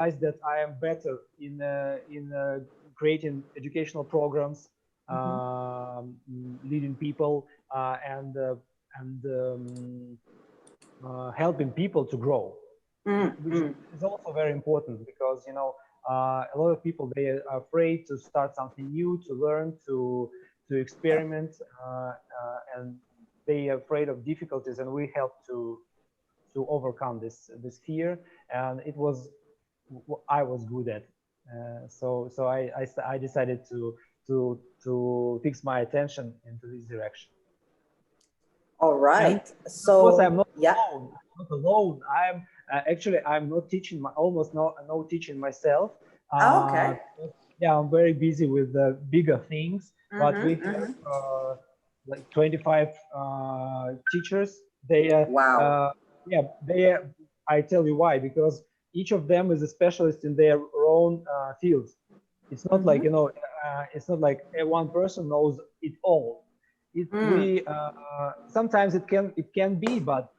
realized that I am better in creating educational programs, leading people, and helping people to grow, which is also very important, because a lot of people, they are afraid to start something new, to learn, to experiment, and they are afraid of difficulties, and we help to overcome this fear. And it was what I was good at. So I decided to fix my attention into this direction. All right. And so of course, I'm not yeah. alone. I'm not alone. I'm actually, I'm not teaching, almost no teaching myself. Okay. Yeah, I'm very busy with the bigger things, but we have like 25 teachers. They Wow. yeah, they I tell you why, because each of them is a specialist in their own field. It's not like, it's not like one person knows it all. We sometimes it can be, but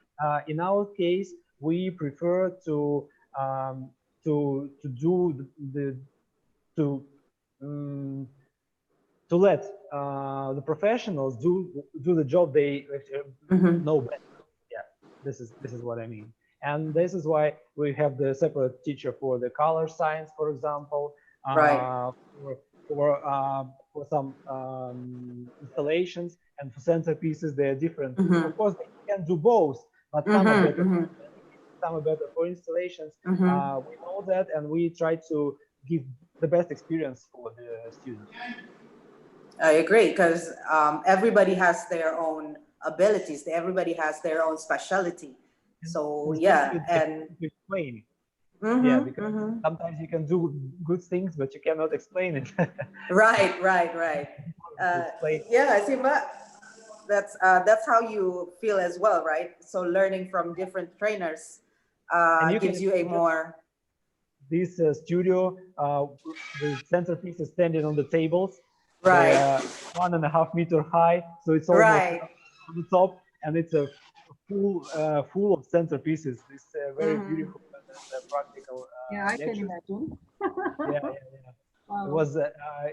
in our case, we prefer to do to let the professionals do the job they know better. Yeah, this is what I mean. And this is why we have the separate teacher for the color science, for example, Right. For some installations, and for centerpieces, they are different. Of course, they can do both, but some are better. Some are better for installations. We know that, and we try to give the best experience for the students. I agree, because everybody has their own abilities. Everybody has their own specialty. So yeah, and explain. Yeah, because sometimes you can do good things, but you cannot explain it. Right. Yeah, Simak, that's how you feel as well, right? So learning from different trainers gives you a more. This studio, the centerpiece is standing on the tables. Right. They are 1.5 meters high, so it's almost on the top, and it's a full of centerpieces. It's very beautiful and practical. Yeah, I can imagine. Yeah. Wow. It was.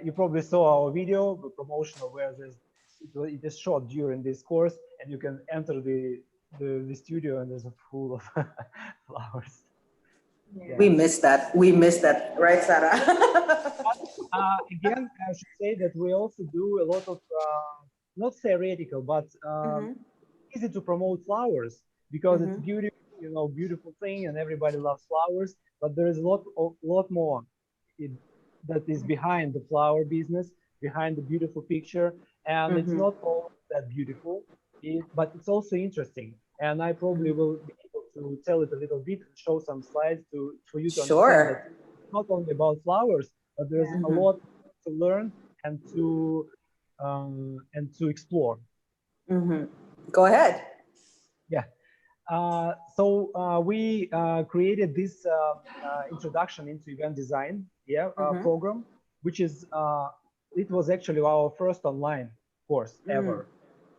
You probably saw our video, the promotional, where it is shot during this course, and you can enter the studio, and there's a full of flowers. Yeah. We missed that. We missed that, right, Sarah? Again, I should say that we also do a lot of not theoretical, but easy to promote flowers, because it's beautiful, beautiful thing, and everybody loves flowers. But there is a lot more that is behind the flower business, behind the beautiful picture, and it's not all that beautiful, but it's also interesting. And I probably will be able to tell it a little bit and show some slides for you to understand that it's not only about flowers, but there's a lot to learn and to explore. Go ahead. Yeah. So we created this introduction into event design program, which is it was actually our first online course ever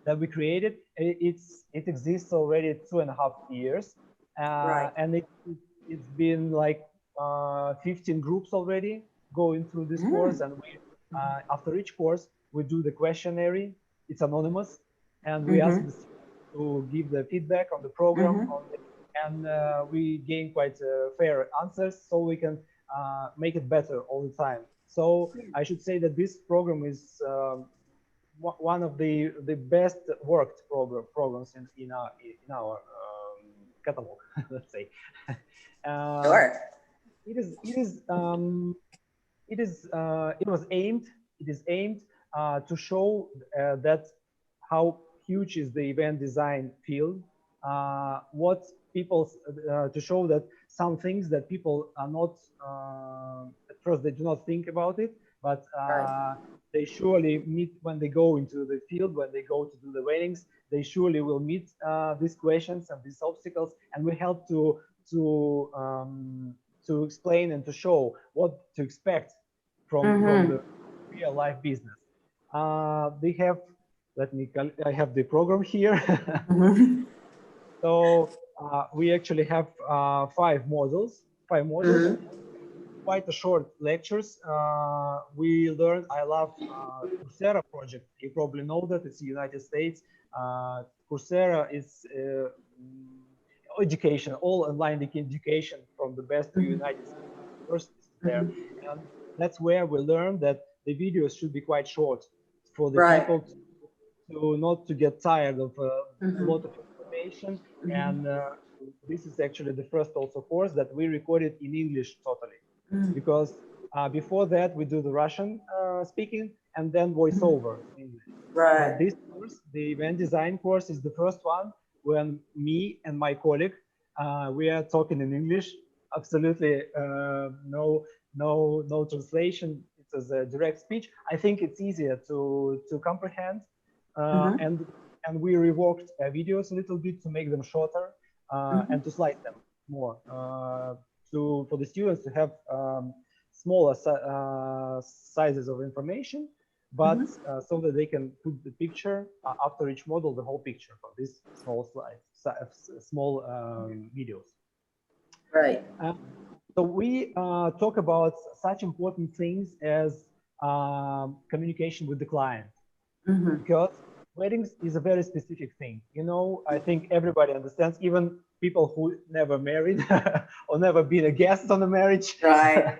that we created. It exists already 2.5 years, and it's been like 15 groups already going through this course. And we after each course we do the questionnaire. It's anonymous, and we ask the students to give the feedback on the program, and we gain quite fair answers, so we can make it better all the time. So I should say that this program is one of the best worked programs in our catalog. Let's say. Sure. It was aimed to show that how huge is the event design field. What people to show that some things that people are not at first, they do not think about it, but they surely meet when they go into the field, when they go to do the weddings. They surely will meet these questions and these obstacles, and we help to explain and to show what to expect from the real life business. They have. I have the program here. So we actually have 5 modules. quite a short lectures. We learned. I love Coursera project. You probably know that it's the United States. Coursera is education, all online education from the best United States universities there, and that's where we learned that the videos should be quite short for the people to not to get tired of a lot of information. And this is actually the first also course that we recorded in English totally, because before that we do the Russian speaking and then voiceover in English. But this course, the event design course, is the first one when me and my colleague we are talking in English. Absolutely no translation. It was a direct speech. I think it's easier to comprehend. And we reworked videos a little bit to make them shorter and to slice them more for the students to have smaller sizes of information, but so that they can put the picture after each model, the whole picture from these small slides, small videos. Right. So we talk about such important things as communication with the client, because weddings is a very specific thing. You know, I think everybody understands, even people who never married or never been a guest on a marriage. Right.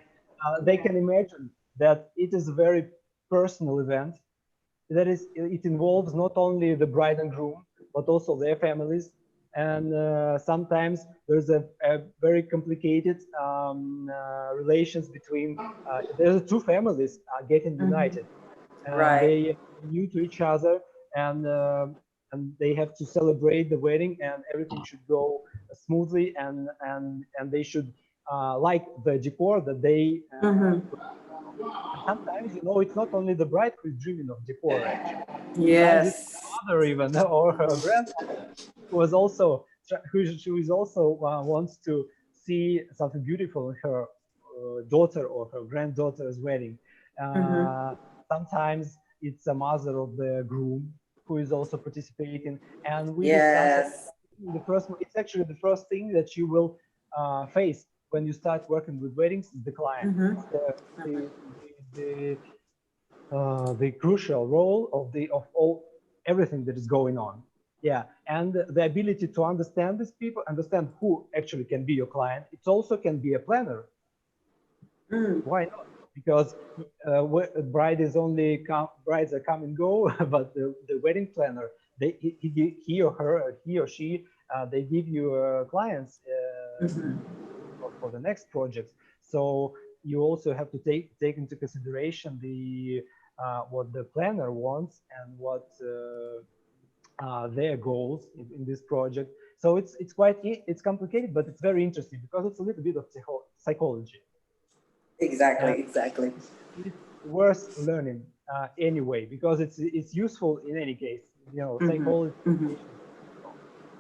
They can imagine that it is a very personal event. That is, it involves not only the bride and groom, but also their families. And sometimes there's a very complicated relations between, there's two families getting united. And they are new to each other, and they have to celebrate the wedding, and everything should go smoothly, and they should like the decor that they sometimes, you know, it's not only the bride who is dreaming of decor, actually. Yes. It's her mother even, or her grandmother, who is also wants to see something beautiful in her daughter or her granddaughter's wedding. Sometimes it's a mother of the groom who is also participating, and we discussed the first. It's actually the first thing that you will face when you start working with weddings is the client. The crucial role of everything that is going on. Yeah, and the ability to understand these people, understand who actually can be your client. It also can be a planner. Why not? Because brides are come and go, but the wedding planner, he or she, they give you clients for the next project. So you also have to take into consideration what the planner wants and what their goals in this project. So it's complicated, but it's very interesting because it's a little bit of psychology. Exactly. It's worth learning anyway, because it's useful in any case, you know, psychology.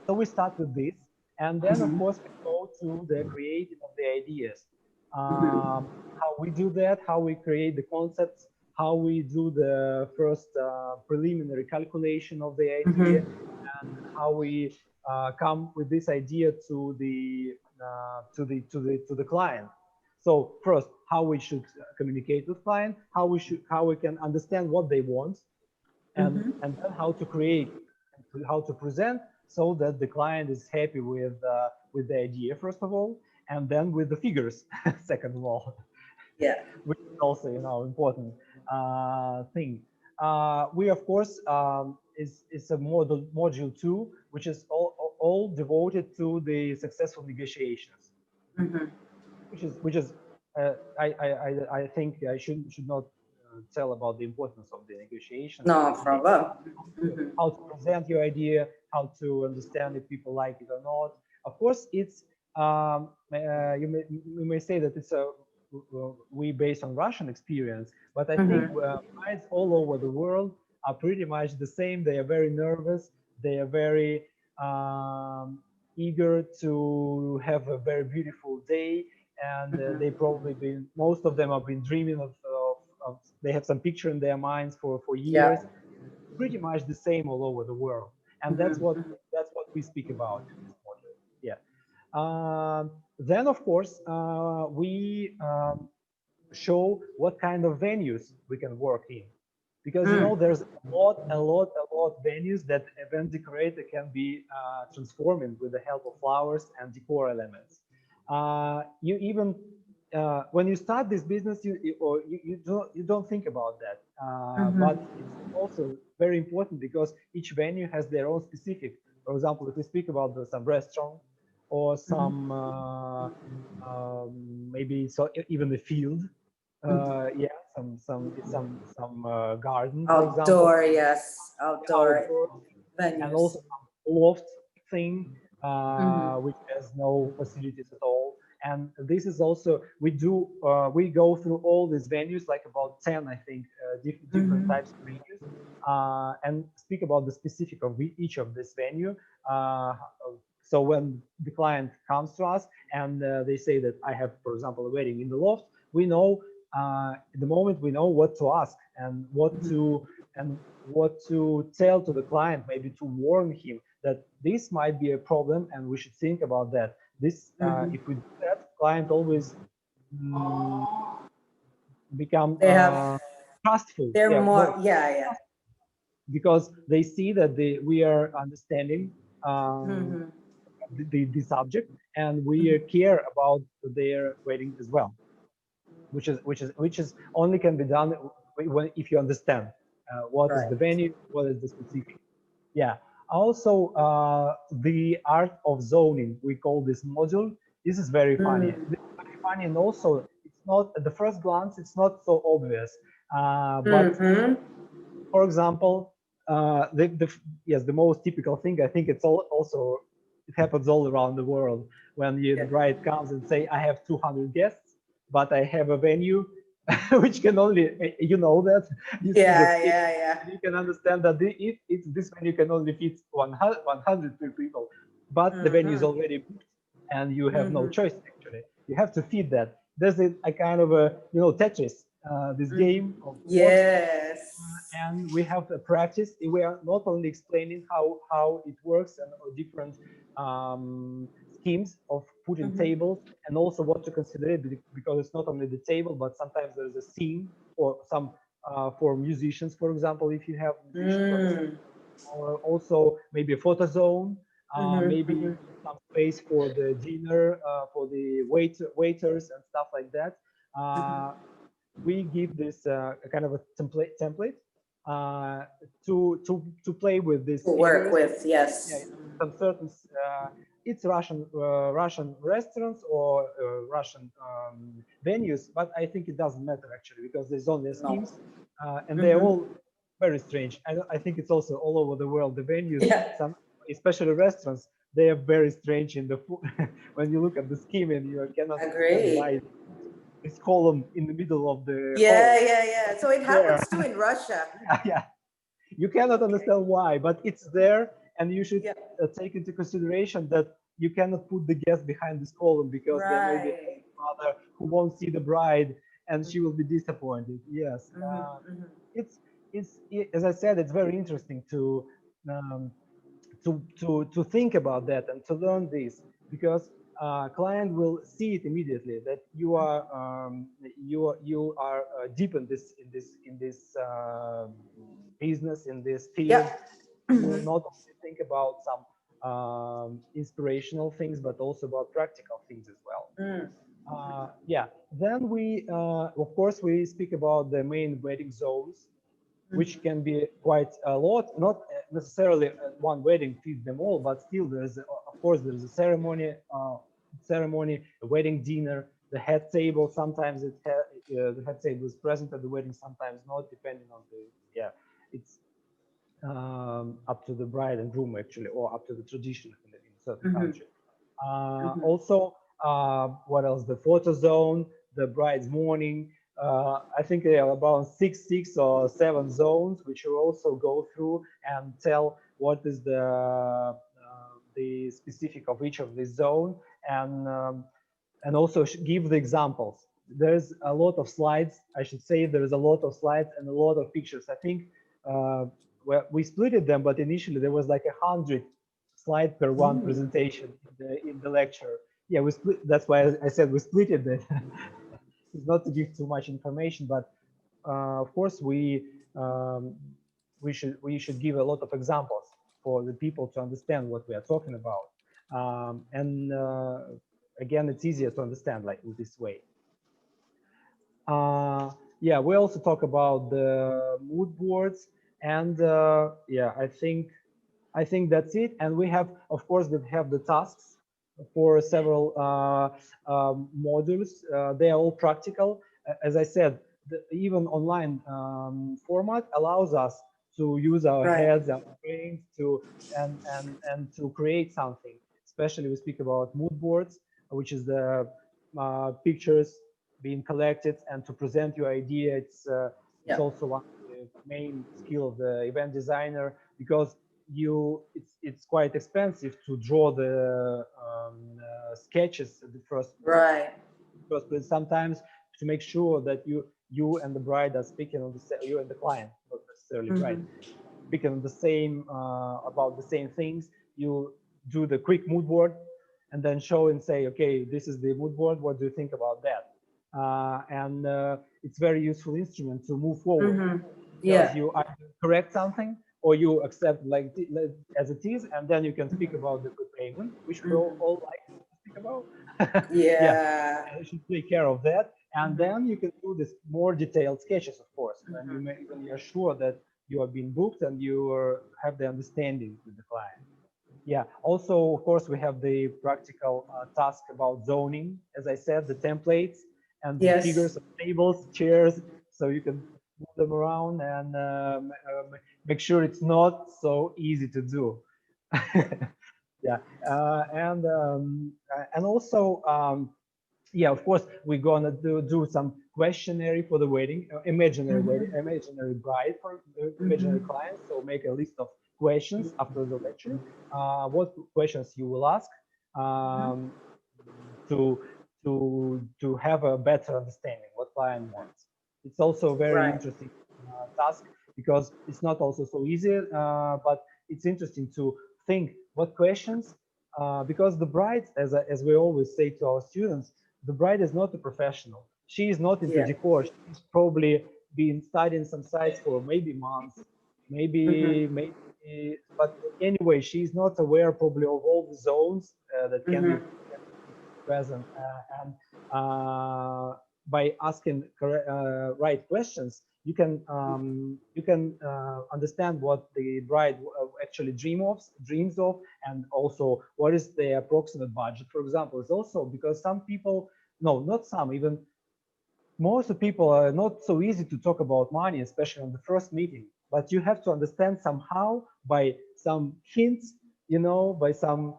So we start with this, and then of course we go to the creating of the ideas. How we do that, how we create the concepts, how we do the first preliminary calculation of the idea, and how we come with this idea to the client. So first, how we should communicate with client, how we can understand what they want, and then how to create, how to present, so that the client is happy with the idea first of all, and then with the figures second of all. Yeah. Which is also, you know, important thing. We of course is a module 2, which is all devoted to the successful negotiations. Which is I think I should not tell about the importance of the negotiations. No problem. How to present your idea, how to understand if people like it or not. Of course, it's you may say that it's we based on Russian experience, but I think brides all over the world are pretty much the same. They are very nervous. They are very eager to have a very beautiful day, and they probably most of them have been dreaming of they have some picture in their minds for years. Pretty much the same all over the world, and that's what we speak about in this module. Yeah. Then of course we show what kind of venues we can work in. Because, you know, there's a lot venues that event decorator can be transforming with the help of flowers and decor elements. You even, when you start this business, you don't think about that. But it's also very important because each venue has their own specific. For example, if we speak about some restaurant or some maybe even the field, yeah, some garden, for example. Outdoor, yes, outdoor venues. And also some loft thing, which has no facilities at all. And this is also, we go through all these venues, like about 10, I think, different types of venues, and speak about the specific of each of this venue. So when the client comes to us and they say that I have, for example, a wedding in the loft, we know at the moment we know what to ask and what to tell to the client, maybe to warn him that this might be a problem and we should think about that. This, if we do that, client always become trustful. They're more, yeah. Because they see that we are understanding the subject and we care about their wedding as well, which is only can be done if you understand what is the venue, what is the specific. Yeah. Also, the art of zoning, we call this module. This is very funny. This is very funny, and also it's not at the first glance, it's not so obvious. But for example, the most typical thing, I think it's also it happens all around the world when the bride comes and say, I have 200 guests, but I have a venue which can only, you know that. You You can understand that this venue can only fit 100 people, but the venue is already booked and you have no choice, actually. You have to feed that. There's a kind of a, you know, Tetris, this game of yes. And we have a practice. We are not only explaining how it works and different schemes of putting tables, and also what to consider it, because it's not only the table, but sometimes there's a scene or some for musicians, for example, if you have musicians, or also maybe a photo zone, maybe some space for the dinner, for the waiters and stuff like that. We give this kind of a template to play with this. To work with, yes. Yeah, some certain it's Russian restaurants or Russian venues, but I think it doesn't matter actually, because there's only schemes, and they're all very strange. I think it's also all over the world. The venues, some especially restaurants, they are very strange in the when you look at the scheme and you cannot buy this column in the middle of the hall. So it happens too in Russia. Yeah. You cannot understand why, but it's there, and you should take into consideration that you cannot put the guest behind this column, because there may be a mother who won't see the bride and she will be disappointed. Yes. It's as I said, it's very interesting to think about that and to learn this, because client will see it immediately that you are deep in this business, in this field. You will not only think about some inspirational things, but also about practical things as well. Then we of course we speak about the main wedding zones, which can be quite a lot. Not necessarily one wedding fits them all, but still there's of course there's a ceremony, a wedding dinner, the head table. Sometimes the head table is present at the wedding, sometimes not, depending on the it's up to the bride and groom actually, or up to the tradition in a certain country. Also, what else? The photo zone, the bride's morning. I think there are about six or seven zones, which you also go through and tell what is the specific of each of these zone, and also give the examples. There's a lot of slides. I should say there's a lot of slides and a lot of pictures. I think well, we split them, but initially there was like 100 slides per one presentation in the lecture. Yeah, we split. That's why I said we split it. is not to give too much information, but of course we should give a lot of examples for the people to understand what we are talking about. And again, it's easier to understand like this way. Yeah, we also talk about the mood boards, and yeah, I think that's it. And we have, of course, we have the tasks for several modules. They are all practical. As I said, even online format allows us to use our heads and brains to and to create something. Especially we speak about mood boards, which is the pictures being collected and to present your idea. It's also one of the main skill of the event designer, because it's quite expensive to draw the sketches at the first but sometimes to make sure that you and the bride are speaking on the you and the client, not necessarily bride, speaking on the same about the same things. You do the quick mood board and then show and say, okay, this is the mood board, what do you think about that? And it's very useful instrument to move forward, because you either correct something or you accept like as it is, and then you can speak about the prepayment, which we all like to speak about. Yeah, you should take care of that, and then you can do this more detailed sketches, of course, when you're sure that you are being booked and you have the understanding with the client. Yeah, also, of course, we have the practical task about zoning, as I said, the templates and the figures of tables, chairs, so you can move them around and make sure it's not so easy to do. Yeah, and also, yeah, of course, we're gonna do some questionnaire for the wedding, imaginary wedding, imaginary bride for imaginary clients. So make a list of questions after the lecture. What questions you will ask to have a better understanding what client wants. It's also a very interesting task, because it's not also so easy, but it's interesting to think what questions, because the bride, as we always say to our students, the bride is not a professional. She is not into decor. She's probably been studying some sites for maybe months, maybe, but anyway, she's not aware probably of all the zones that can be present. And by asking right questions, you can understand what the bride actually dreams of, and also what is the approximate budget. For example, it's also because some people, no, not some, even most of people are not so easy to talk about money, especially on the first meeting. But you have to understand somehow by some hints, you know, by some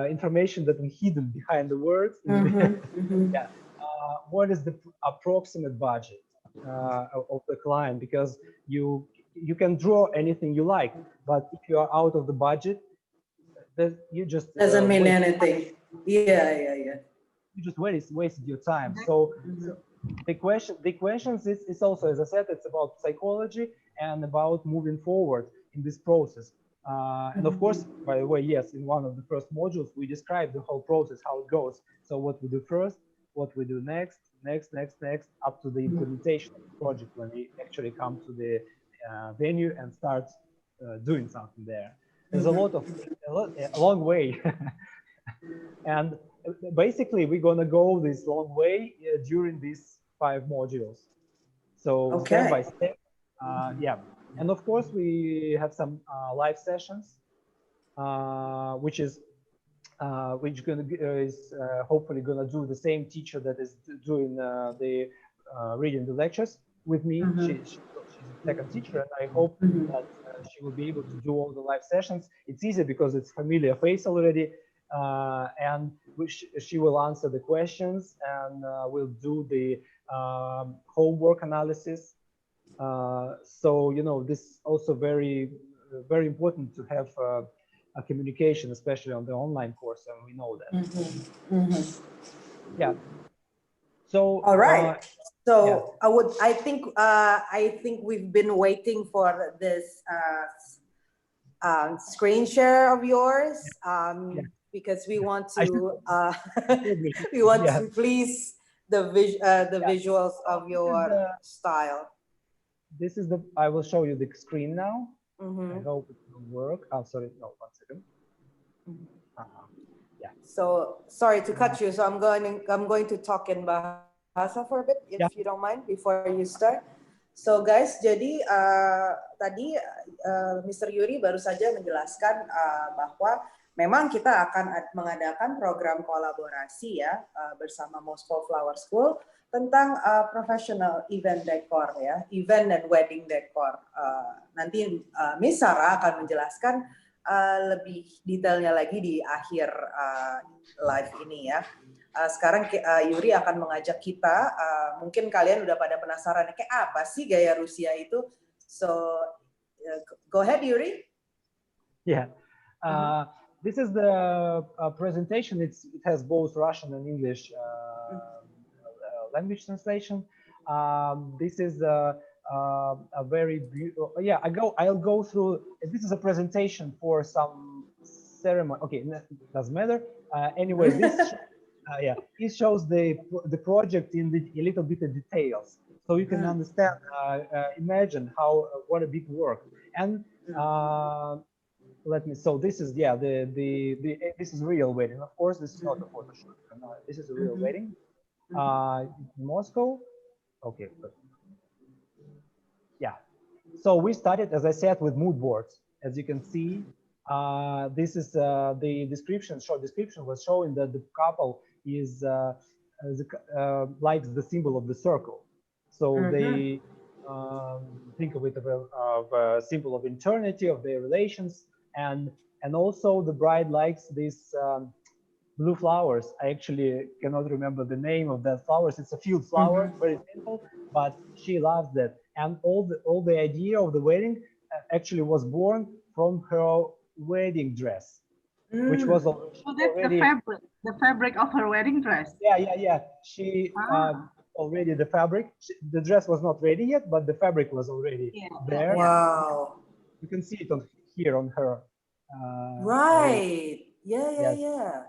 information that is hidden behind the words. Yeah, what is the approximate budget of the client? Because you can draw anything you like, but if you are out of the budget, you just doesn't mean anything. Yeah. You just wasted your time. So the questions is also, as I said, it's about psychology and about moving forward in this process. And of course, by the way, yes, in one of the first modules, we describe the whole process, how it goes. So what we do first, what we do next, up to the implementation of the project, when we actually come to the venue and start doing something there. There's a long way. And basically, we're going to go this long way during these 5 modules. So step by step, yeah. And of course, we have some live sessions, which is hopefully going to do the same teacher that is doing the reading the lectures with me. She's a second teacher, and I hope that she will be able to do all the live sessions. It's easy because it's familiar face already. And she will answer the questions, and we'll do the homework analysis. So, you know, this is also very important to have a communication, especially on the online course, and we know that. Yeah. So all right. So yeah. I think we've been waiting for this screen share of yours. Because we want to to please the visuals of your style. This is the. I will show you the screen now. Mm-hmm. I hope it will work. Oh, sorry. No, 1 second. Yeah. So sorry to cut you. So I'm going to talk in bahasa for a bit, if you don't mind, before you start. So guys, jadi tadi Mr. Yuri baru saja menjelaskan bahwa memang kita akan mengadakan program kolaborasi ya bersama Moscow Flower School tentang professional event decor ya, event dan wedding decor. Nanti Miss Sarah akan menjelaskan lebih detailnya lagi di akhir live ini ya. Sekarang Yuri akan mengajak kita, mungkin kalian udah pada penasaran kayak apa sih gaya Rusia itu. So go ahead Yuri. Yeah, this is the presentation. It has both Russian and English language translation. This is a very beautiful. Yeah, I'll go through. This is a presentation for some ceremony. Okay, doesn't matter. Anyway, this. It shows the project in a little bit of details, so you can understand, imagine what a big work. And so this is this is real wedding. Of course, this is not a photo shoot. No, this is a real wedding. In Moscow. Okay, but yeah. So we started, as I said, with mood boards. As you can see, this is the description. Short description was showing that the couple is likes the symbol of the circle, so they think of it of a symbol of eternity of their relations, and also the bride likes these blue flowers. I actually cannot remember the name of that flowers. It's a field flower, very simple, but she loves that. And all the idea of the wedding actually was born from her wedding dress, which was already. So that's the fabric of her wedding dress. Yeah. She already the fabric. The dress was not ready yet, but the fabric was already there. Wow. You can see it here on her. Right. Yeah.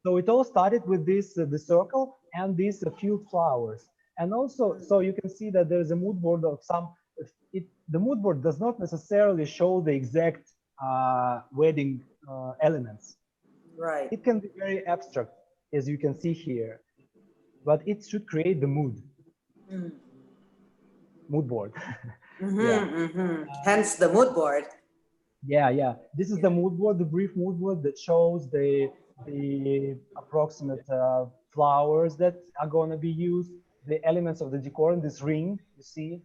So it all started with this the circle and these field flowers, and also so you can see that there is a mood board of some. The mood board does not necessarily show the exact wedding elements. Right. It can be very abstract, as you can see here, but it should create the mood. Mood board. Hence the mood board. Yeah. This is the mood board, the brief mood board that shows the approximate flowers that are going to be used, the elements of the decor in this ring. You see,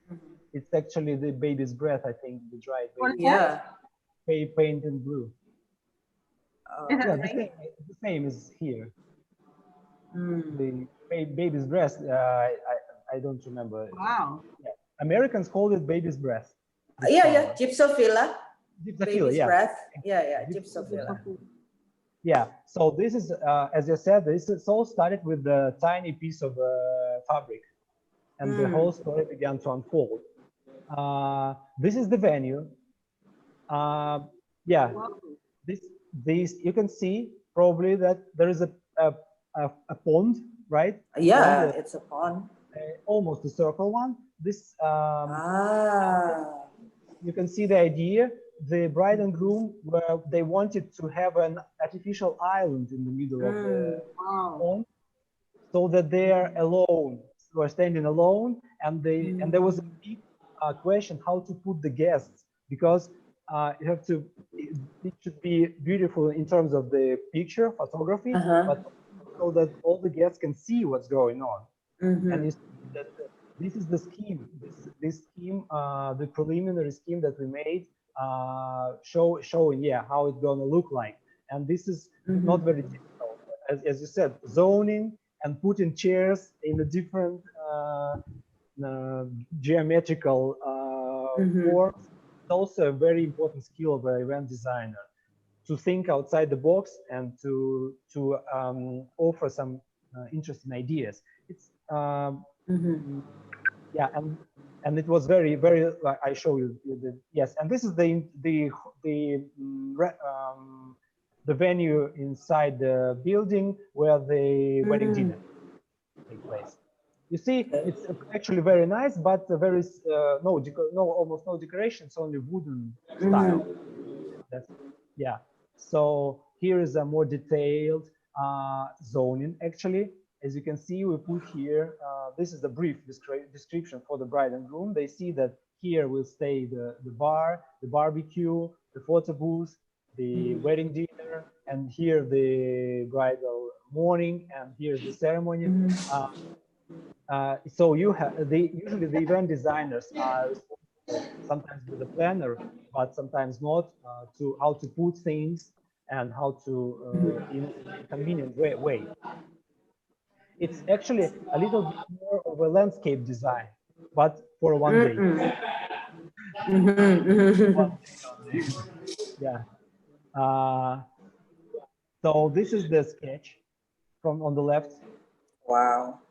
it's actually the baby's breath, I think, the dried baby. Yeah. Painted blue. The same is here. The baby's breast. I don't remember. Wow. Yeah. Americans call it baby's breath. Yeah. Gypsophila. Baby's breath. Yeah. Gypsophila. Yeah. So this is, as you said, this is all started with the tiny piece of fabric, and the whole story began to unfold. This is the venue. This you can see probably that there is a pond, right? Yeah, it's a pond. Almost a circle one. This you can see the idea. The bride and groom they wanted to have an artificial island in the middle of the pond, so that they are alone. Were standing alone, and there was a big question how to put the guests, because you have to. It should be beautiful in terms of the picture photography, but so that all the guests can see what's going on. And you see that this is the scheme. This scheme, the preliminary scheme that we made, showing how it's gonna look like. And this is not very difficult, as you said, zoning and putting chairs in a different geometrical forms. It's also a very important skill of an event designer, to think outside the box and to offer some interesting ideas. It's and it was very I show you and this is the venue inside the building where the wedding dinner take place. You see, it's actually very nice, but very almost no decorations, only wooden style. Yeah. So here is a more detailed zoning. Actually, as you can see, we put here. This is the brief description for the bride and groom. They see that here will stay the bar, the barbecue, the photo booth, the wedding dinner, and here the bridal morning, and here's the ceremony. So you have usually the event designers are responsible, sometimes with the planner, but sometimes not, to how to put things and how to in a convenient way. It's actually a little bit more of a landscape design, but for one day. Yeah. So this is the sketch from on the left. Wow.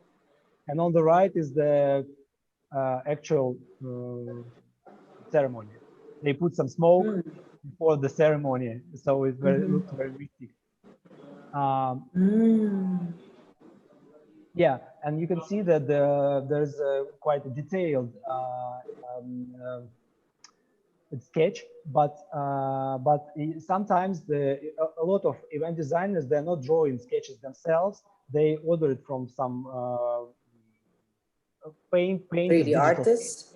And on the right is the actual ceremony. They put some smoke before the ceremony, so it looks very mystic. Yeah, and you can see that there's quite a detailed sketch, but sometimes a lot of event designers, they're not drawing sketches themselves. They order it from some paint 3D artists,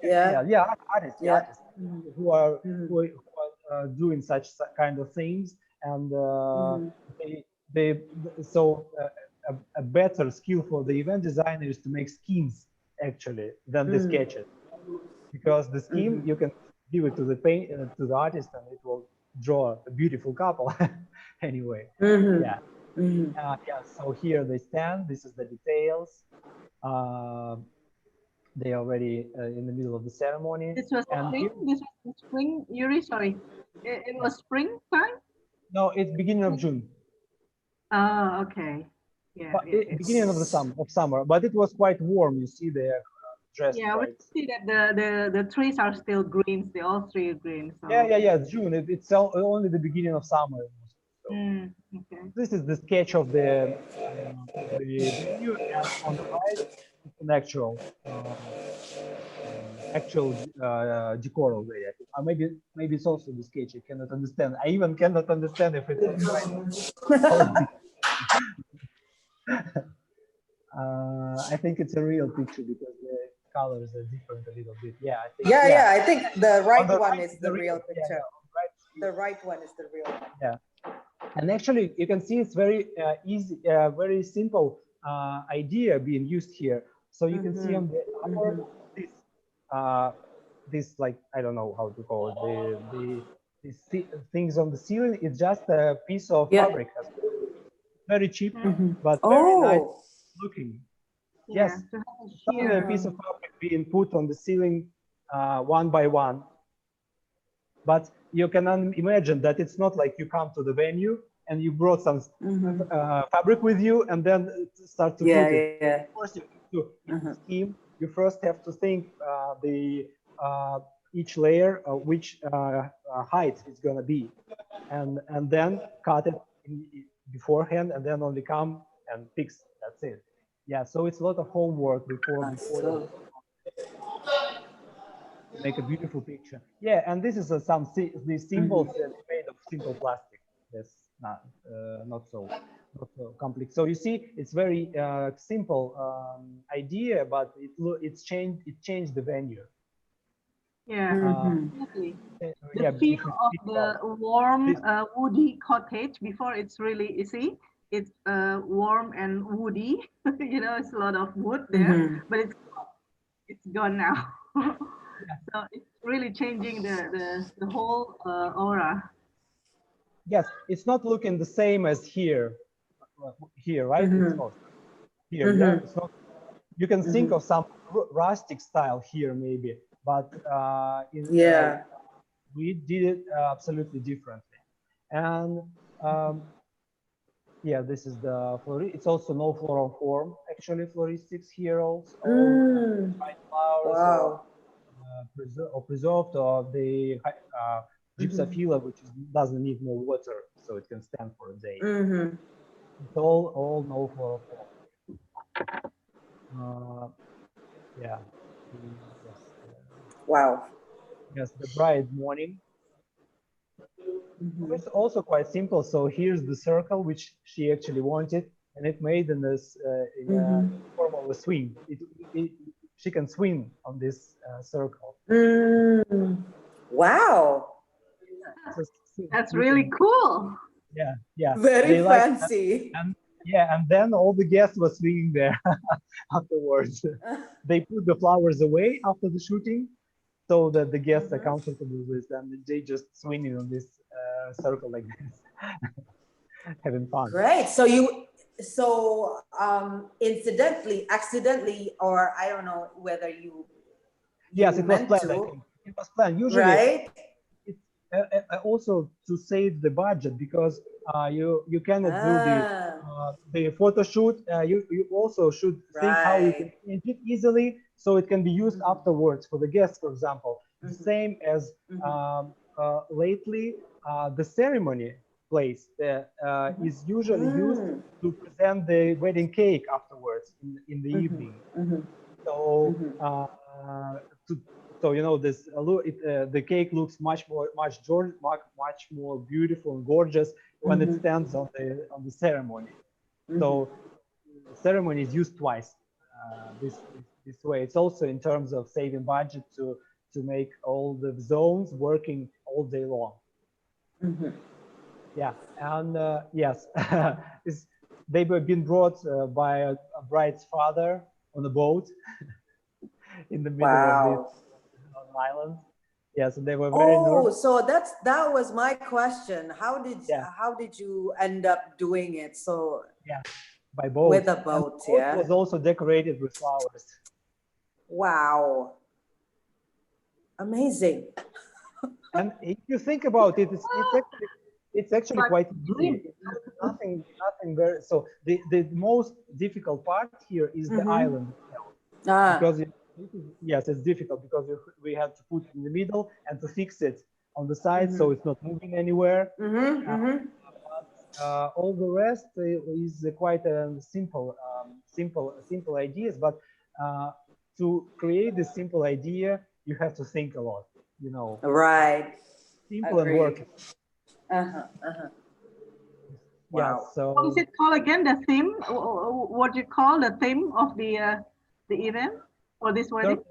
artists who are doing such kind of things, and a better skill for the event designer is to make schemes actually than the sketches, because the scheme you can give it to the to the artist and it will draw a beautiful couple. Anyway, yeah. So here they stand. This is the details. They are already in the middle of the ceremony. This was spring. This was spring. Yuri, sorry, it was spring time. No, it's beginning of June. Oh, okay. Yeah, beginning of the summer, but it was quite warm. You see the dress. Yeah, we see that the trees are still green. They all three are green. So. Yeah. June. It's only the beginning of summer. So okay. This is the sketch of the venue, and on the right, it's an actual decor already. Maybe it's also the sketch. I cannot understand. I even cannot understand if it's right. I think it's a real picture because the colors are different a little bit. Yeah, I think. I think the right one is the real picture. The right one is the real one. Yeah, and actually you can see it's very easy, very simple idea being used here. So you can see on the upper this like, I don't know how to call it, these things on the ceiling. It's just a piece of fabric. Very cheap, but very nice looking. Yes, a piece of fabric being put on the ceiling one by one. But you can imagine that it's not like you come to the venue and you brought some fabric with you and then start to put it. Of course, you have to scheme. You first have to think each layer, which height it's going to be, and then cut it beforehand, and then only come and fix. That's it. Yeah, so it's a lot of homework before make a beautiful picture. Yeah, and this is these symbols made of simple plastic. That's not so complex. So you see, it's very simple idea, but it changed the venue. Yeah, exactly. The feel of the warm woody cottage before it's really easy. It's warm and woody. You know, it's a lot of wood there, but it's gone now. So it's really changing the whole aura. Yes, it's not looking the same as here, right? It's not here. Yeah, it's not. You can think of some rustic style here, maybe, but we did it absolutely differently. And yeah, this is the it's also no floral form. Actually, floristics here also white flowers or preserved, or the gypsophila, which doesn't need more water, so it can stand for a day. It's all no floral form. Yeah. Yes. Wow. Yes, the bride morning. It's also quite simple. So here's the circle which she actually wanted, and it made in this in a form of a swing. She can swim on this circle. Wow. So That's really cool. Yeah, yeah. Very They like fancy. and yeah, and then all the guests were swinging there afterwards. They put the flowers away after the shooting, so that the guests are comfortable with them. They just swinging on this circle like this, having fun. Great. So incidentally, accidentally, or I don't know whether you Yes, it was meant planned. I to, think it was planned. Usually, right? it's also to save the budget because you cannot do the photo shoot. You also should think how you can Right. change it easily so it can be used afterwards for the guests, for example. The same as lately the ceremony place is usually used to present the wedding cake afterwards in the evening. So to, so you know this the cake looks much more beautiful and gorgeous when it stands on the ceremony. So the ceremony is used twice this way. It's also in terms of saving budget to make all the zones working all day long. Yeah, and yes, they were being brought by a bride's father on a boat in the middle of this island. Yeah, so they were very nervous. So that was my question. How did you end up doing it? So yeah, by boat. With a boat, and the boat was also decorated with flowers. Wow. Amazing. And if you think about it, it's actually quite easy. Nothing very. So the most difficult part here is the island itself. Because yes, it's difficult because we have to put it in the middle and to fix it on the side so it's not moving anywhere. All the rest is quite simple ideas. But to create this simple idea, you have to think a lot. You know. Right. Simple and working. Wow. Yeah, so what is it called again? The theme? What do you call the theme of the event or this wedding?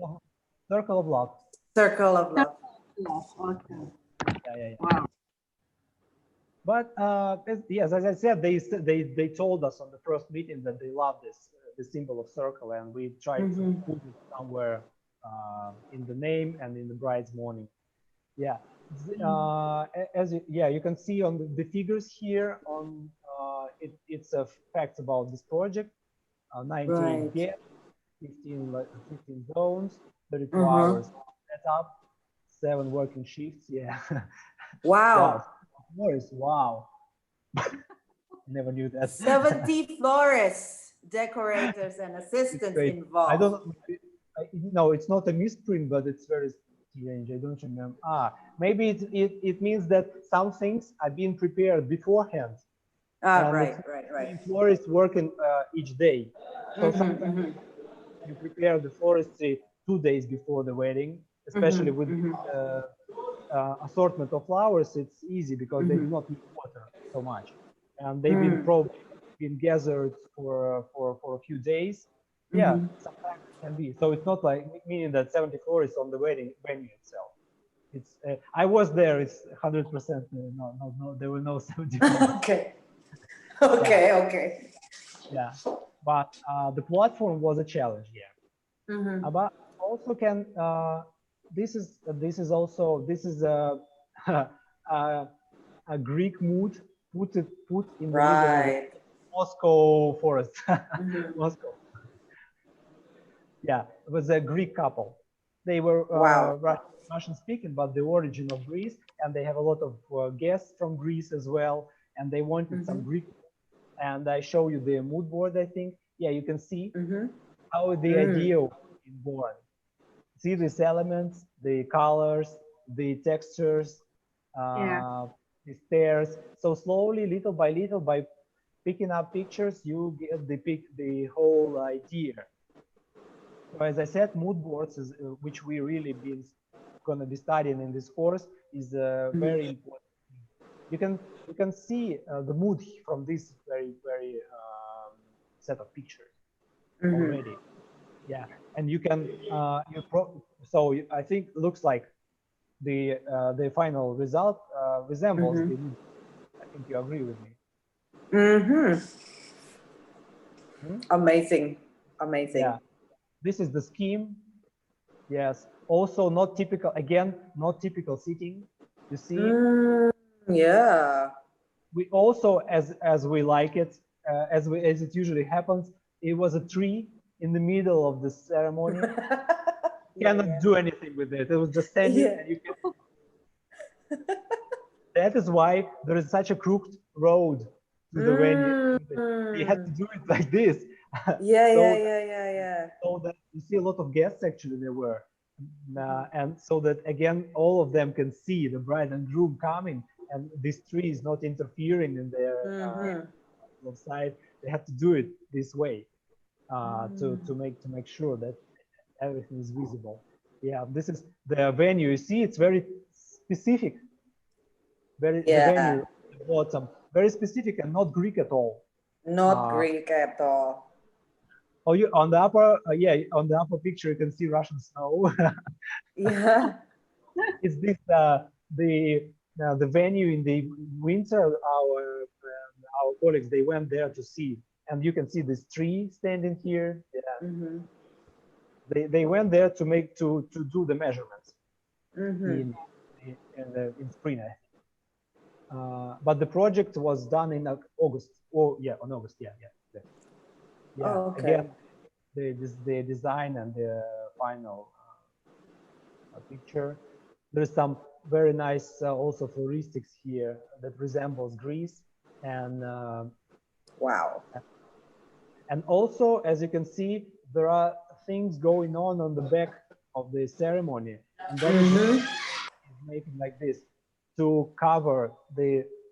Circle of love. Circle of love. Okay. Yeah. Wow. But yes, as I said, they told us on the first meeting that they love the symbol of circle, and we tried to put it somewhere in the name and in the bride's morning. Yeah. You can see on the figures here on it's a fact about this project. 19 guests, 15 zones, 32 hours set up, 7 working shifts. Yeah. Wow. Wow. Never knew that. 70 florists, decorators, and assistants involved. I don't know. It's not a misprint, but it's very strange. I don't remember. Maybe it means that some things are being prepared beforehand. Right. Florists working each day. So sometimes you prepare the floristry 2 days before the wedding, especially with assortment of flowers. It's easy because they do not need water so much, and they've been gathered for a few days. Yeah, sometimes it can be. So it's not like meaning that 70 florists on the wedding venue itself. It's I was there. It's 100%. No. There were no 70 florists. Okay. Yeah, but the platform was a challenge. Yeah, but also can this is a Greek mood put in the middle of the Moscow forest. Moscow. Yeah, it was a Greek couple. They were Russian speaking, but the origin of Greece, and they have a lot of guests from Greece as well, and they wanted some Greek. And I show you the mood board, I think. Yeah, you can see how the idea is born. See these elements, the colors, the textures, the stairs. So slowly, little by little, by picking up pictures, you get the whole idea. So as I said, mood boards, is, which we really been going to be studying in this course, is very important. You can see the mood from this very set of pictures already. Yeah, and you can so I think looks like the final result resembles the mood. I think you agree with me. Amazing, amazing. Yeah, this is the scheme. Yes, also not typical, again, not typical seating, you see. Yeah. We also, as we like it, as it usually happens, it was a tree in the middle of the ceremony. Cannot do anything with it. It was just standing, and you can. That is why there is such a crooked road to the venue. We had to do it like this. So that you see a lot of guests actually there were, and so that again all of them can see the bride and groom coming, and this tree is not interfering in their side. They have to do it this way to make sure that everything is visible. Yeah, this is the venue. You see, it's very specific. The venue, the bottom, very specific and not Greek at all. Not Greek at all. Oh, you on the upper, on the upper picture you can see Russian snow. Yeah. Is this the venue in the winter? Our colleagues, they went there to see, and you can see this tree standing here. Yeah. They went there to do the measurements in spring. But the project was done in August. Oh yeah, on August. Yeah. Oh, okay. Again, the design and the final picture. There's some very nice also floristics here that resembles Greece, and wow. And also, as you can see, there are things going on the back of the ceremony, and that is making like this to cover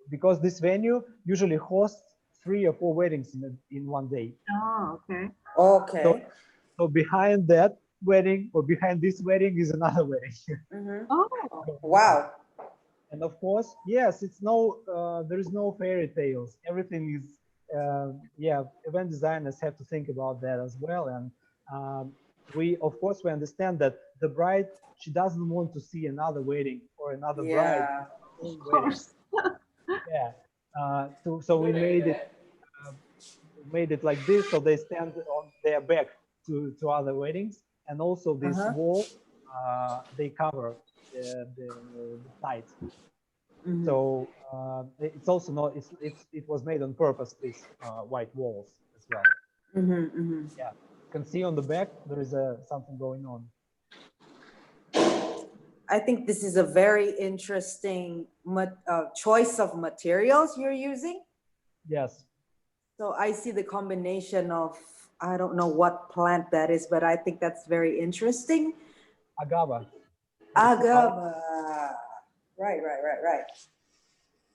because this venue usually hosts 3 or 4 weddings in one day. Oh, okay. Okay. So behind that wedding or behind this wedding is another wedding. Oh, wow. And of course, yes, it's there is no fairy tales. Everything is, event designers have to think about that as well. And we understand that the bride, she doesn't want to see another wedding or another bride. Of course. Yeah. So we made it like this, so they stand on their back to other weddings, and also this wall, they cover the sides. So it's also not. It was made on purpose. These white walls as well. Yeah, you can see on the back there is something going on. I think this is a very interesting choice of materials you're using. Yes. So I see the combination of, I don't know what plant that is, but I think that's very interesting. Agave. Agave. Right.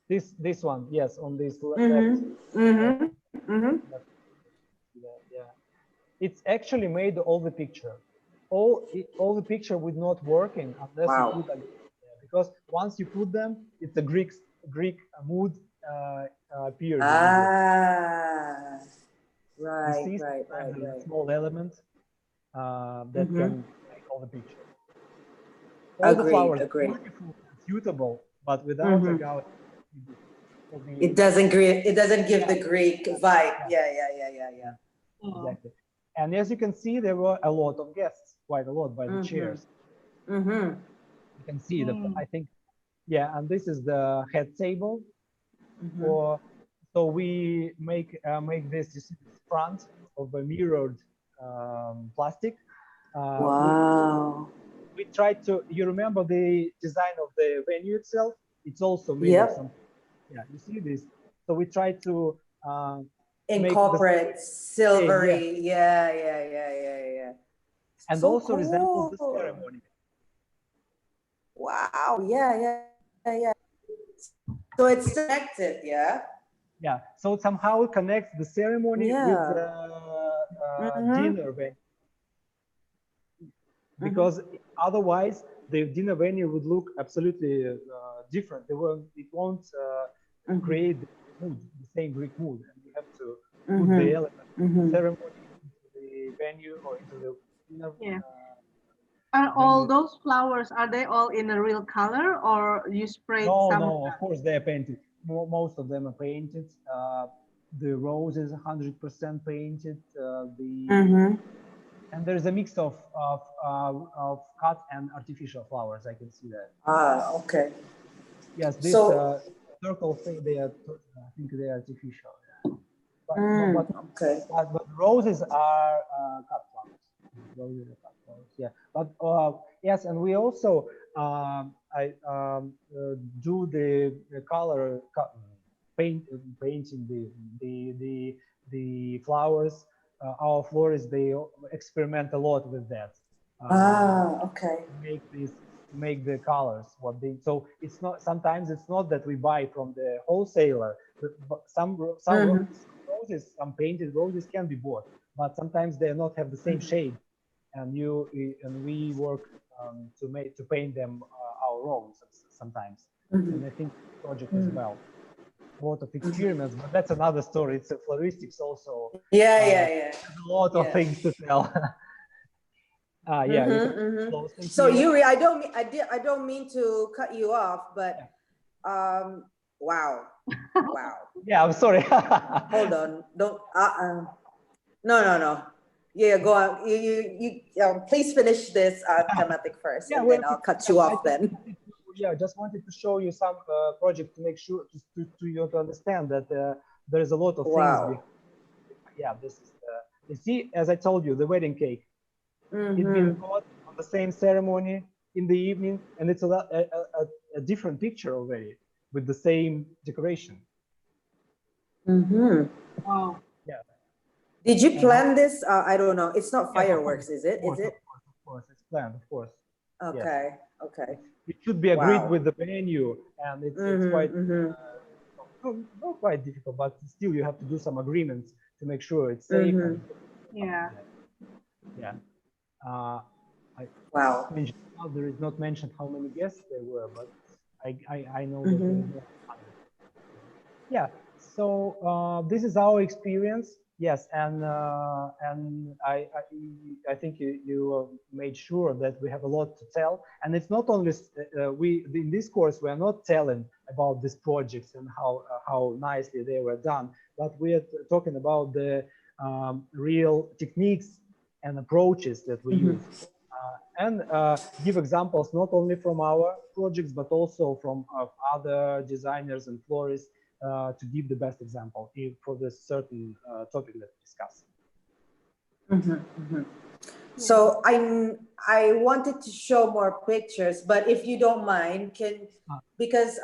This one, yes, on this left. Yeah. It's actually made all the picture. All the picture would not working unless you put because once you put them, it's a Greek mood appears. Right. Small element that can make all the picture. All the flowers are beautiful, beautiful, but without agave, it doesn't give the Greek vibe. Yeah. Exactly. And as you can see, there were a lot of guests, quite a lot by the chairs. You can see I think, and this is the head table. So we make this, you see, this front of a mirrored plastic. Wow. We tried to, you remember the design of the venue itself? It's also made of some, you see this? So we tried to incorporate silvery, yeah. And so also cool. resembles the ceremony. Wow, yeah. So it's connected, yeah? Yeah, so somehow it connects the ceremony with the dinner venue. because otherwise the dinner venue would look absolutely different. It won't create the mood, the same Greek mood, and you have to put the element ceremony into the venue or into the dinner. Are all those flowers, are they all in a real color, or you sprayed some? No, of course they are painted. Most of them are painted. The rose is 100% painted. And there's a mix of cut and artificial flowers. I can see that. Okay. Yes, this circle thing, I think they are artificial. Yeah. But roses are cut flowers. Roses are cut flowers. Yeah. But yes, and we also do the color painting the flowers. Our florists, they experiment a lot with that. Okay. Make the colors so it's not, sometimes it's not that we buy from the wholesaler, but some roses, some painted roses can be bought, but sometimes they not have the same shade, and we work to paint them our own sometimes. And I think project as well. A lot of experiments, but that's another story. It's a floristics also. Yeah. A lot of things to tell. So Yuri, I don't mean to cut you off, but wow. Yeah, I'm sorry. Hold on, don't. No. Yeah, go on. You please finish this thematic first, and then I'll cut you off then. Yeah, just wanted to show you some project to make sure to understand that there is a lot of things behind. Yeah, this is you see, as I told you, the wedding cake. It's been bought on the same ceremony in the evening, and it's a different picture already with the same decoration. Wow. Yeah. Did you plan this? I don't know. It's not fireworks, is it? Of course, it's planned, of course. Okay. Yes. Okay. It should be agreed with the venue, and it's quite not quite difficult, but still you have to do some agreements to make sure it's safe. Wow. There is not mentioned how many guests there were, but I know that there were 100. Yeah. So this is our experience. Yes, and I think you made sure that we have a lot to tell. And it's not only in this course we are not telling about these projects and how nicely they were done, but we are talking about the real techniques and approaches that we use, and give examples not only from our projects but also from other designers and florists. To give the best example for this certain topic that we discuss. So I wanted to show more pictures, but if you don't mind, because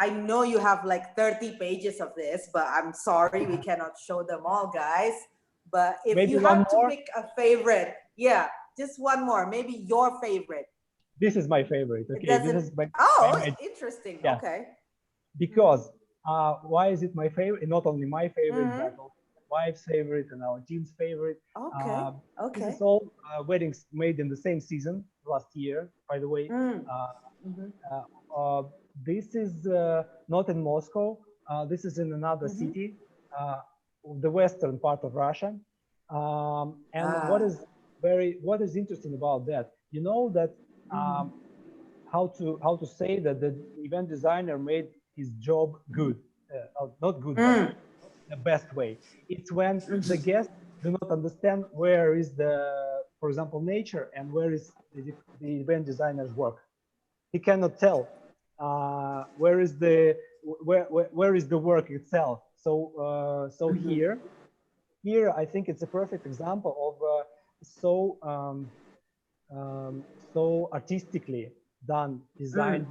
I know you have like 30 pages of this, but I'm sorry we cannot show them all, guys. But if maybe you have to pick a favorite, just one more, maybe your favorite. This is my favorite. Okay, this is my interesting. Yeah. Okay. Because why is it my favorite? Not only my favorite, but also my wife's favorite and our team's favorite. Okay. This is all weddings made in the same season last year, by the way. This is not in Moscow. This is in another city, the western part of Russia. And what is interesting about that? You know that how to say that the event designer made his job good, not good, but the best way. It's when the guests do not understand where is for example, nature and where is the event designer's work. He cannot tell where is the work itself. So here I think it's a perfect example of so artistically done design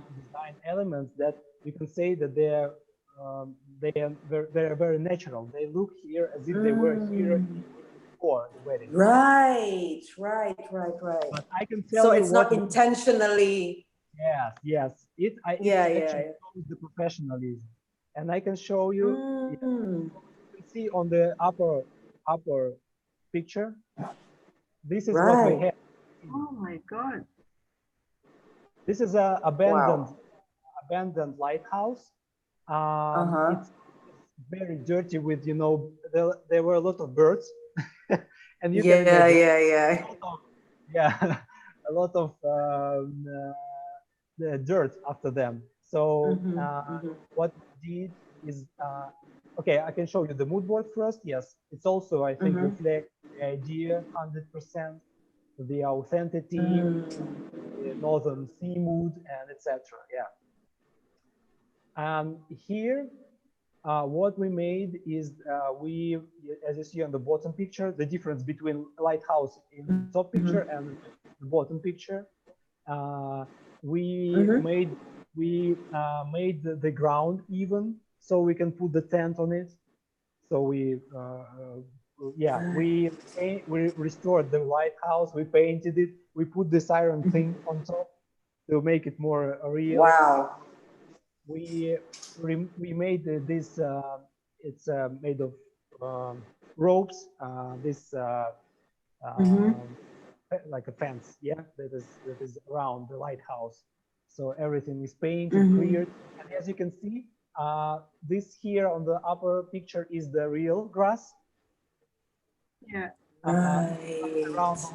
elements that you can say that they are very natural. They look here as if they were here before the wedding. Right. But I can tell so you it's not intentionally. Yes. It actually shows the professionalism, and I can show you. You can see on the upper picture. This is what we have. Oh my God. This is a abandoned lighthouse. It's very dirty with, you know, there were a lot of birds. And you can imagine a lot of the dirt after them. So what we did is, okay, I can show you the mood board first. Yes, it's also, I think, reflect the idea 100%, the authenticity, the northern sea mood, and etc. Yeah. Here, what we made is we, as you see on the bottom picture, the difference between lighthouse in the top picture and the bottom picture. We made the ground even, so we can put the tent on it. So we restored the lighthouse. We painted it. We put this iron thing on top to make it more real. Wow. We made this. It's made of ropes. This like a fence, yeah, that is around the lighthouse. So everything is painted, cleared, and as you can see, this here on the upper picture is the real grass. Yeah. Around the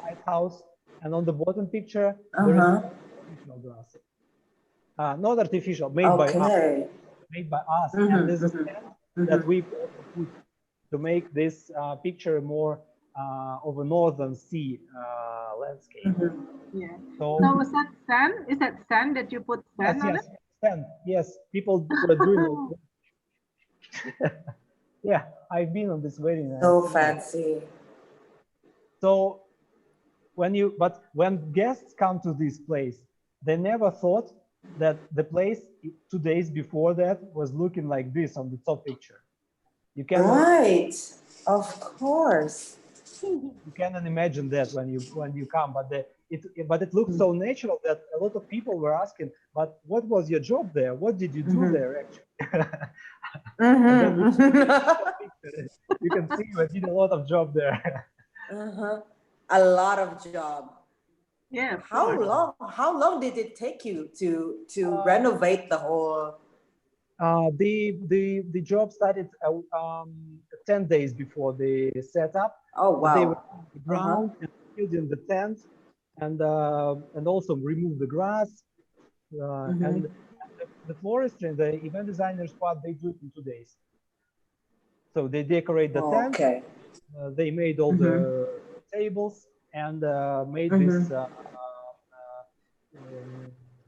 lighthouse, and on the bottom picture there is artificial grass. Not artificial, made by us. Made by us, and there's a stand that we put to make this picture more of a northern sea landscape. Yeah. So was that sand? Is that sand that you put sand on it? Sand. Yes, people were doing it. Yeah, I've been on this wedding. So fancy. So when guests come to this place, they never thought that the place 2 days before that was looking like this on the top picture. You can of course. You cannot imagine that when you come, but it looks so natural that a lot of people were asking, but what was your job there? What did you do there actually? You can see we did a lot of job there. A lot of job. Yeah. How long did it take you to renovate the whole? The job started 10 days before the setup. Oh wow! They were on the ground and building the tent, and also remove the grass. And the floristry and the event designers part, they do it in 2 days. So they decorate the tent. Okay. They made all the tables and made this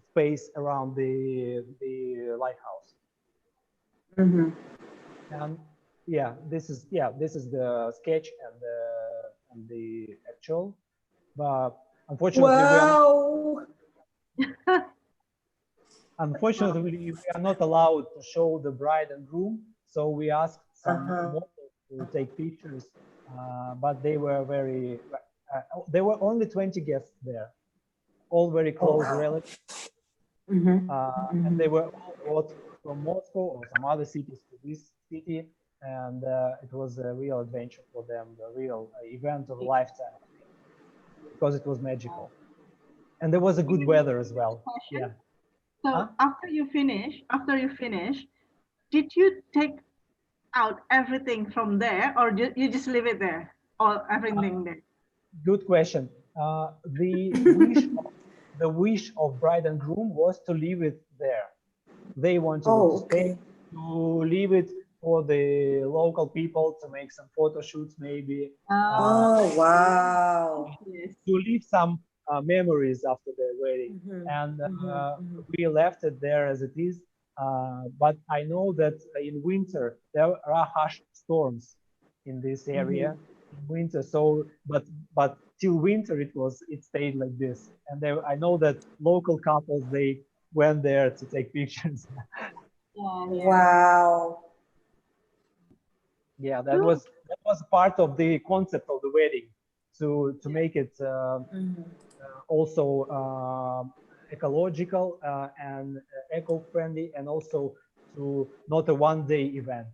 space around the lighthouse. And yeah, this is the sketch and the actual, but unfortunately, unfortunately, we are not allowed to show the bride and groom. So we asked some models to take pictures, but they were there were only 20 guests there, all very close relatives, and they were all brought from Moscow or some other cities to this city, and it was a real adventure for them, the real event of a lifetime, because it was magical, and there was a good weather as well. Yeah. So after you finish, did you take out everything from there, or you just leave it there, or everything there? Good question. The wish of bride and groom was to leave it there. They wanted to stay, to leave it for the local people to make some photo shoots, maybe. Wow! To leave some memories after their wedding, and we left it there as it is. But I know that in winter there are harsh storms in this area. In winter, so but till winter it stayed like this, and I know that local couples, they went there to take pictures. Wow! Yeah, that was part of the concept of the wedding, to make it also ecological and eco-friendly, and also to not a one-day event,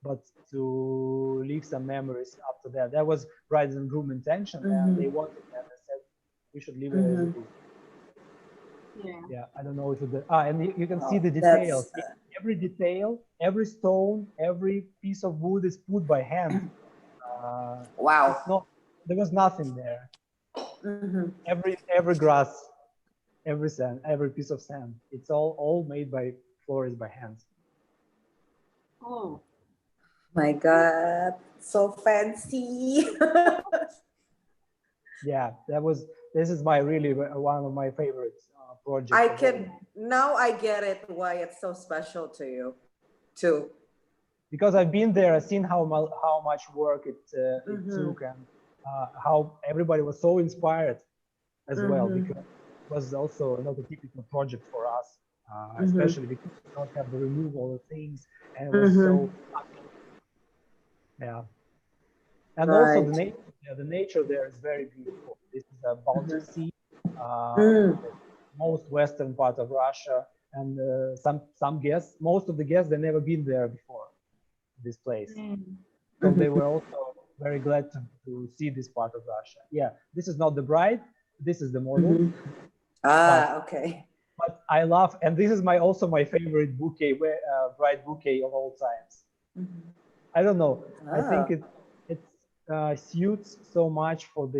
but to leave some memories after that. That was bride and groom intention, and they wanted, and I said, We should leave it as it is. Yeah, I don't know if it, and you can see the details. Every detail, every stone, every piece of wood is put by hand. Wow. It's not, there was nothing there. Every grass, every sand, every piece of sand, it's all made by florists by hands. Oh my God, so fancy. Yeah, this is my really one of my favorite projects. Now I get it why it's so special to you too. Because I've been there, I've seen how much work it took, and how everybody was so inspired as well, because it was also not a typical project for us, especially because we don't have to remove all the things, and it was so, yeah. And also the nature there is very beautiful. This is a Baltic Sea, most western part of Russia, and some guests, most of the guests, they've never been there before, this place. So they were also very glad to see this part of Russia. Yeah, this is not the bride, this is the model. Okay. But I love, and this is also my favorite bouquet, bride bouquet of all times. I don't know. I think it suits so much for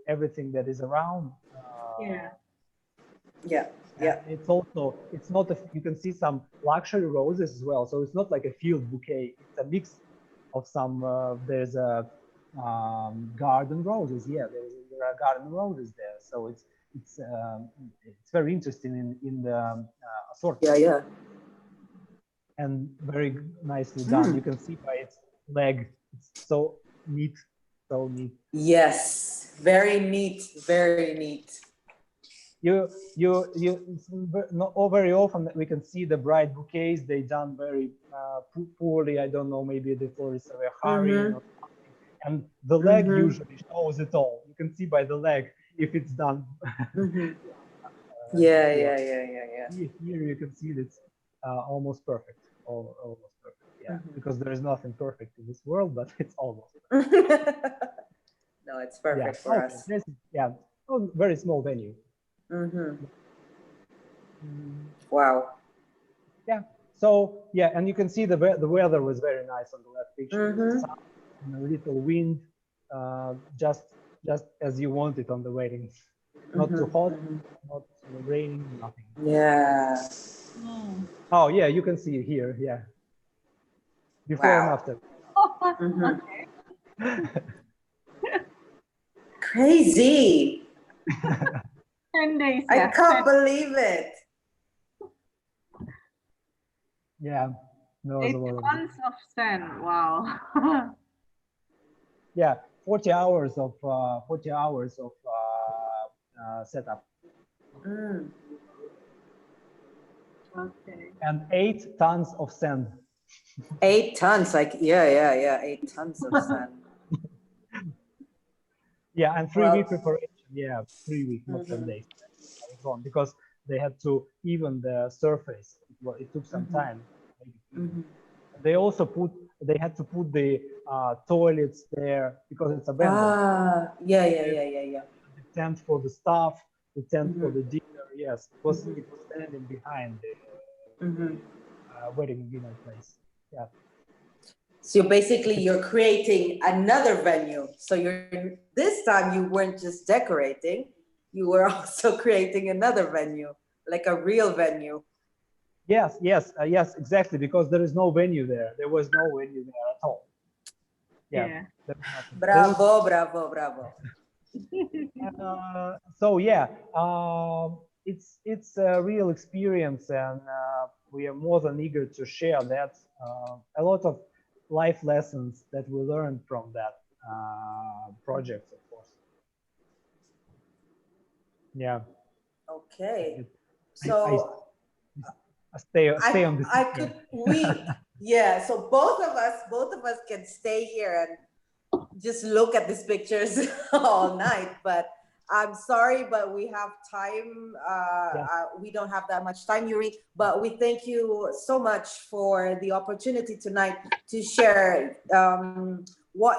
everything that is around. Yeah. It's also, it's not you can see some luxury roses as well. So it's not like a field bouquet. It's a mix of some. There's a garden roses. Yeah, there are garden roses there. So it's very interesting in the assortment. Yeah. And very nicely done. You can see by its leg. It's so neat. So neat. Yes, very neat, very neat. Not very often we can see the bride bouquets. They done very poorly. I don't know, maybe the florists are hurrying or something. And the leg usually shows it all. You can see by the leg if it's done. Yeah. Here you can see it's almost perfect. Almost perfect. Yeah, because there is nothing perfect in this world, but it's almost perfect. No, it's perfect for us. Very small venue. Wow. Yeah. So yeah, and you can see the weather was very nice on the left picture. Sun and a little wind, just as you want it on the weddings. Not too hot, not raining, nothing. Yeah. Oh yeah, you can see it here. Yeah. Before and after. Crazy. 10 days. I can't believe it. Yeah. No, 8 tons of sand. Wow. Yeah, 40 hours of setup. Okay. And 8 tons of sand. 8 tons, like yeah, 8 tons of sand. Yeah, and 3-week preparation. Yeah, 3 weeks, not 10 days. Because they had to even the surface. It took some time. They also they had to put the toilets there because it's abandoned. Yeah. The tent for the staff, the tent for the dinner. Yes, it was standing behind the wedding dinner place. Yeah. So basically, you're creating another venue. So this time you weren't just decorating, you were also creating another venue, like a real venue. Yes, exactly. Because there is no venue there. There was no venue there at all. Yeah. Bravo. So yeah, it's a real experience, and we are more than eager to share that. A lot of life lessons that we learned from that project, of course. Yeah. Okay. So stay on this. So both of us can stay here and just look at these pictures all night, but I'm sorry, but we have time. We don't have that much time, Yuri, but we thank you so much for the opportunity tonight to share what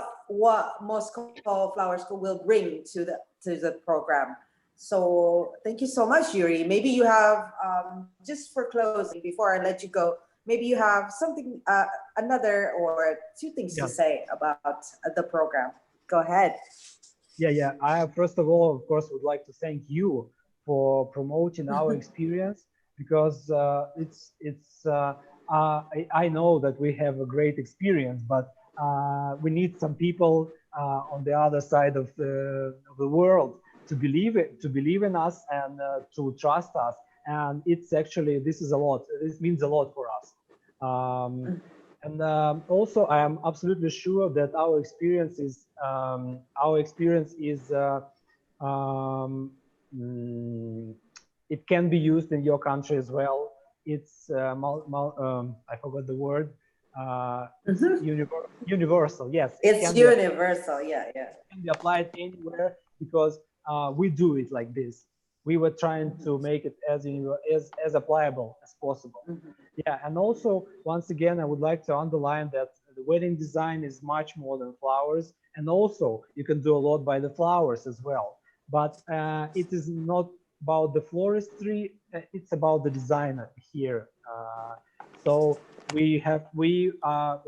Moscow Flower School will bring to the program. So thank you so much, Yuri. Maybe you have, just for closing, before I let you go, maybe you have something, another or two things to say about the program. Go ahead. Yeah. I first of all, of course, would like to thank you for promoting our experience, because I know that we have a great experience, but we need some people on the other side of the world to believe in us and to trust us. And it's actually, this means a lot for us. And also, I am absolutely sure that our experience is it can be used in your country as well. It's I forgot the word. Universal. Yes. It's universal. Yeah. It can be applied anywhere, because we do it like this. We were trying to make it as applicable as possible. Yeah, and also, once again, I would like to underline that the wedding design is much more than flowers, and also you can do a lot by the flowers as well. But it is not about the floristry; it's about the designer here. So we are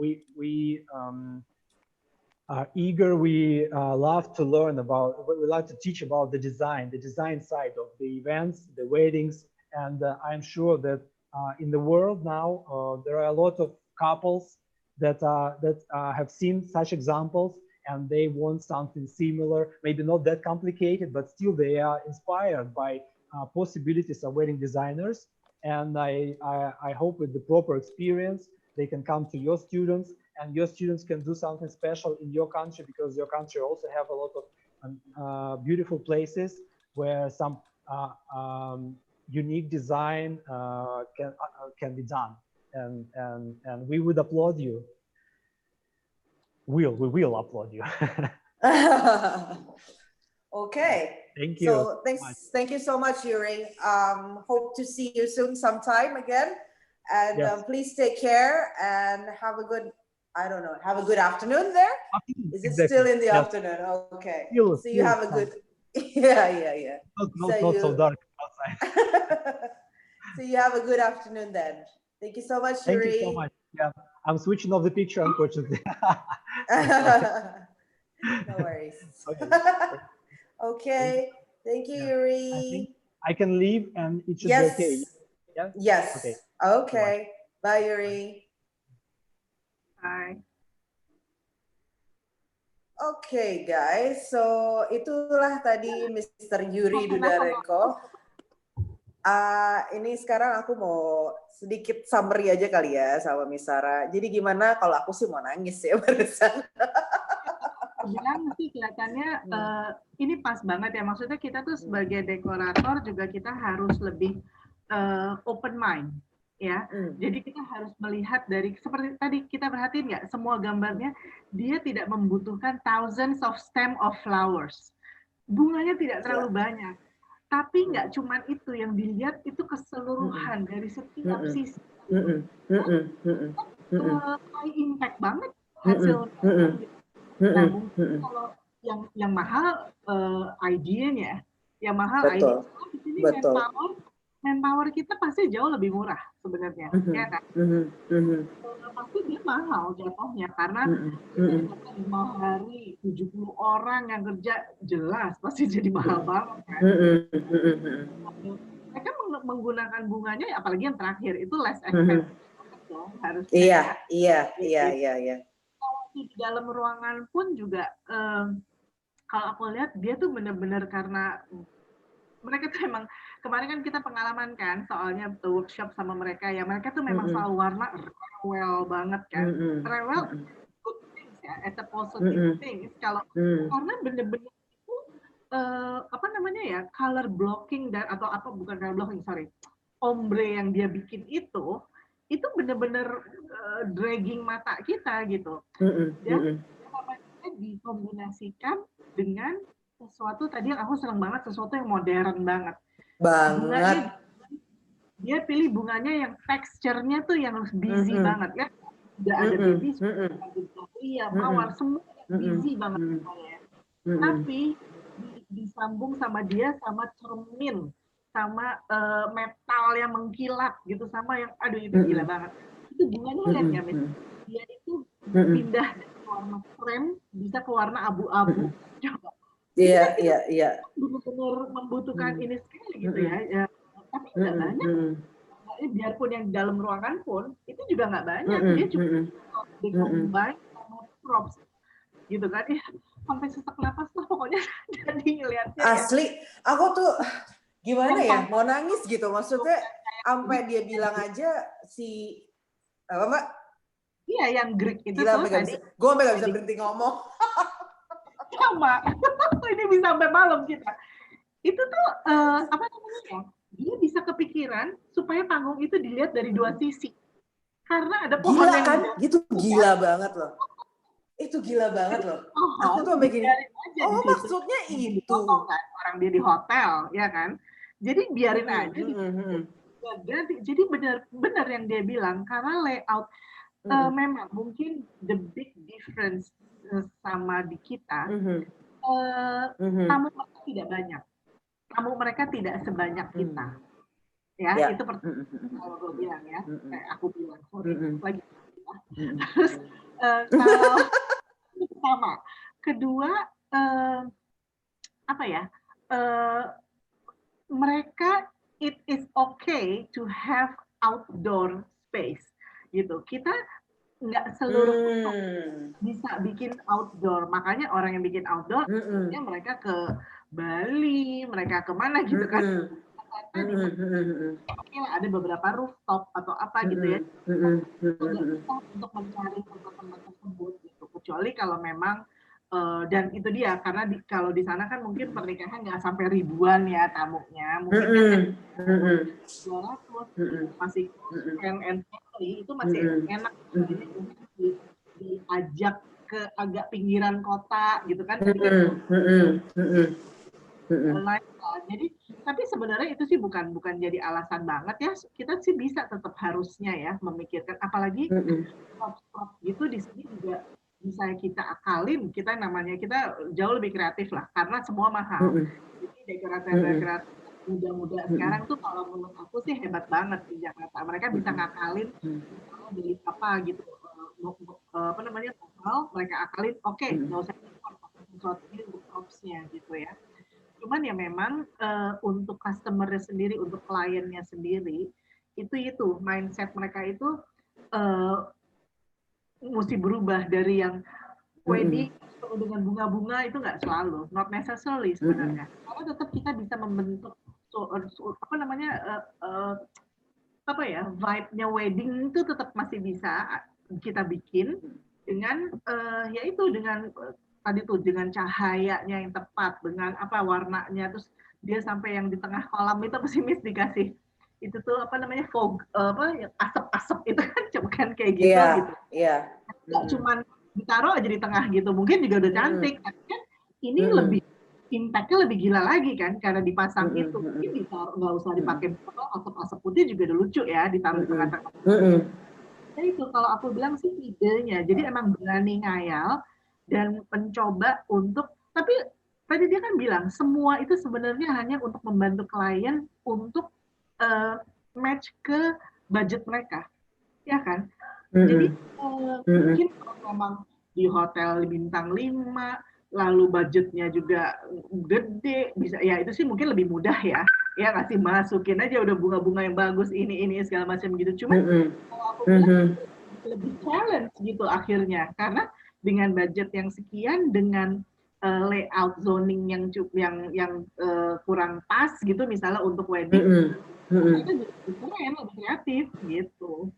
eager. We love to learn about. We like to teach about the design side of the events, the weddings, and I'm sure that in the world now there are a lot of couples that have seen such examples, and they want something similar. Maybe not that complicated, but still they are inspired by possibilities of wedding designers. And I hope with the proper experience they can come to your students, and your students can do something special in your country, because your country also have a lot of beautiful places where some unique design can be done, and we would applaud you. We will applaud you. Okay. Thank you. So thank you so much, Yuri. Hope to see you soon sometime again. And yes. Please take care and have a good, have a good afternoon there. Is it still in the afternoon? Okay. So you have a good, yeah. Not so dark outside. So you have a good afternoon then. Thank you so much, Yuri. Thank you so much. Yeah, I'm switching off the picture, unfortunately. No worries. Okay. Thank you, Yuri. I can leave, and it should be okay. Yeah? Yes. Okay. Bye, Yuri. Bye. Okay, guys. So itulah tadi Mr. Yuri Dudarenko. Ini sekarang aku mau sedikit summary aja kali ya sama Miss Sarah. Jadi gimana kalau aku sih mau nangis ya barusan. Bilang sih kelihatannya ini pas banget ya, maksudnya kita tuh sebagai dekorator juga kita harus lebih open mind ya. Jadi kita harus melihat dari seperti tadi kita perhatiin nggak, semua gambarnya dia tidak membutuhkan thousands of stem of flowers, bunganya tidak terlalu banyak, tapi nggak cuman itu yang dilihat, itu keseluruhan dari setiap sisi. High impact banget hasilnya. Nah, mungkin kalau yang mahal idenya, yang mahal ide di sini manpower kita pasti jauh lebih murah sebenarnya, ya kan? Pasti dia mahal jatuhnya karena 5 hari 70 orang yang kerja, jelas pasti jadi mahal banget kan. Mereka menggunakan bunganya, apalagi yang terakhir itu less expensive harus. Iya. Di dalam ruangan pun juga kalau aku lihat dia tuh benar-benar, karena mereka tuh emang kemarin kan kita pengalaman kan soalnya workshop sama mereka ya, mereka tuh memang selalu warna rewel banget kan, rewel good things ya, as a positive things, kalau karena bener-bener itu apa namanya ya, color blocking dan atau apa, bukan color blocking, sorry, ombre yang dia bikin itu bener-bener dragging mata kita gitu. Dan dikombinasikan dengan sesuatu tadi yang aku senang banget, sesuatu yang modern banget. Bunganya, dia pilih bunganya yang teksturnya tuh yang busy banget kan. Udah ada baby, mawar, semua busy banget semuanya. Tapi disambung sama dia sama cermin, sama metal yang mengkilat gitu, sama yang aduh itu gila banget. Itu bunganya lihat ya, Miss, dia itu pindah dari warna krem bisa ke warna abu-abu. Coba. Iya. Benar-benar membutuhkan ini sekali gitu ya. Tapi nggak banyak. Biarpun yang di dalam ruangan pun itu juga nggak banyak. Dia cuma combine sama props gitu kan. Ya, sampai sesak napas lah pokoknya jadi ngelihatnya. Asli, aku tuh gimana ya, mau nangis gitu. Maksudnya sampai dia bilang aja si apa Mbak? Iya, yang Greek itu gila, tuh tadi. Gue sampai nggak bisa berhenti ngomong. Sama, ini bisa sampai malam kita. Itu tuh apa namanya ya? Dia bisa kepikiran supaya panggung itu dilihat dari dua sisi. Karena ada pohon gila yang kan? Itu gila banget loh. Itu gila banget loh. Aku tuh sampai gini. Oh, maksudnya itu. Kan? Orang dia di hotel, ya kan? Jadi biarin aja. Jadi benar yang dia bilang, karena layout memang mungkin the big difference sama di kita, tamu mereka tidak banyak. Tamu mereka tidak sebanyak kita. Ya, itu pertama kalau gue bilang ya. Kayak aku bilang, lagi. Terus kalau itu pertama. Kedua, apa ya? Mereka, it is okay to have outdoor space. Gitu. Kita nggak seluruh bisa bikin outdoor, makanya orang yang bikin outdoor mereka ke Bali, mereka kemana gitu kan. Ada beberapa rooftop atau apa gitu ya, untuk mencari tempat-tempat tersebut gitu. Kecuali kalau memang dan itu dia, karena kalau di sana kan mungkin pernikahan nggak sampai ribuan ya tamunya, mungkin 200 masih friend and family, itu masih enak diajak ke agak pinggiran kota gitu kan. Jadi tapi sebenarnya itu sih bukan jadi alasan banget ya, kita sih bisa tetap harusnya ya memikirkan, apalagi prop gitu di sini juga bisa kita akalin, kita namanya kita jauh lebih kreatif lah karena semua mahal. Jadi dekorator muda-muda sekarang tuh kalau menurut aku sih hebat banget di Jakarta, mereka bisa ngakalin beli apa gitu, apa namanya mahal, mereka akalin oke, nggak usah sesuatu ini untuk propsnya gitu ya. Cuman ya memang untuk customer-nya sendiri, untuk kliennya sendiri, itu mindset mereka itu mesti berubah dari yang wedding dengan bunga-bunga, itu nggak selalu, not necessarily sebenarnya. Karena tetap kita bisa membentuk apa namanya apa ya, vibe-nya wedding itu tetap masih bisa kita bikin dengan yaitu dengan tadi tuh dengan cahayanya yang tepat, dengan apa warnanya, terus dia sampai yang di tengah kolam itu pesimis dikasih itu tuh apa namanya fog, apa asap-asap itu kan bukan kayak gitu gitu. Iya. Nggak cuman ditaruh aja di tengah gitu, mungkin juga udah cantik, tapi kan ini lebih impact-nya lebih gila lagi kan karena dipasang itu. Mungkin ditaruh, nggak usah dipakai asap-asap putih juga udah lucu ya ditaruh di tengah-tengah. Nah itu kalau aku bilang sih idenya, jadi emang berani ngayal dan mencoba untuk, tapi tadi dia kan bilang semua itu sebenarnya hanya untuk membantu klien untuk match ke budget mereka, ya kan? Jadi mungkin kalau memang di hotel bintang 5, lalu budgetnya juga gede, bisa ya itu sih mungkin lebih mudah ya kasih masukin aja udah bunga-bunga yang bagus ini segala macam gitu. Cuma kalau aku bilang lebih challenge gitu akhirnya, karena dengan budget yang sekian, dengan layout zoning yang kurang pas gitu misalnya untuk wedding, mereka jadi keren, lebih kreatif gitu.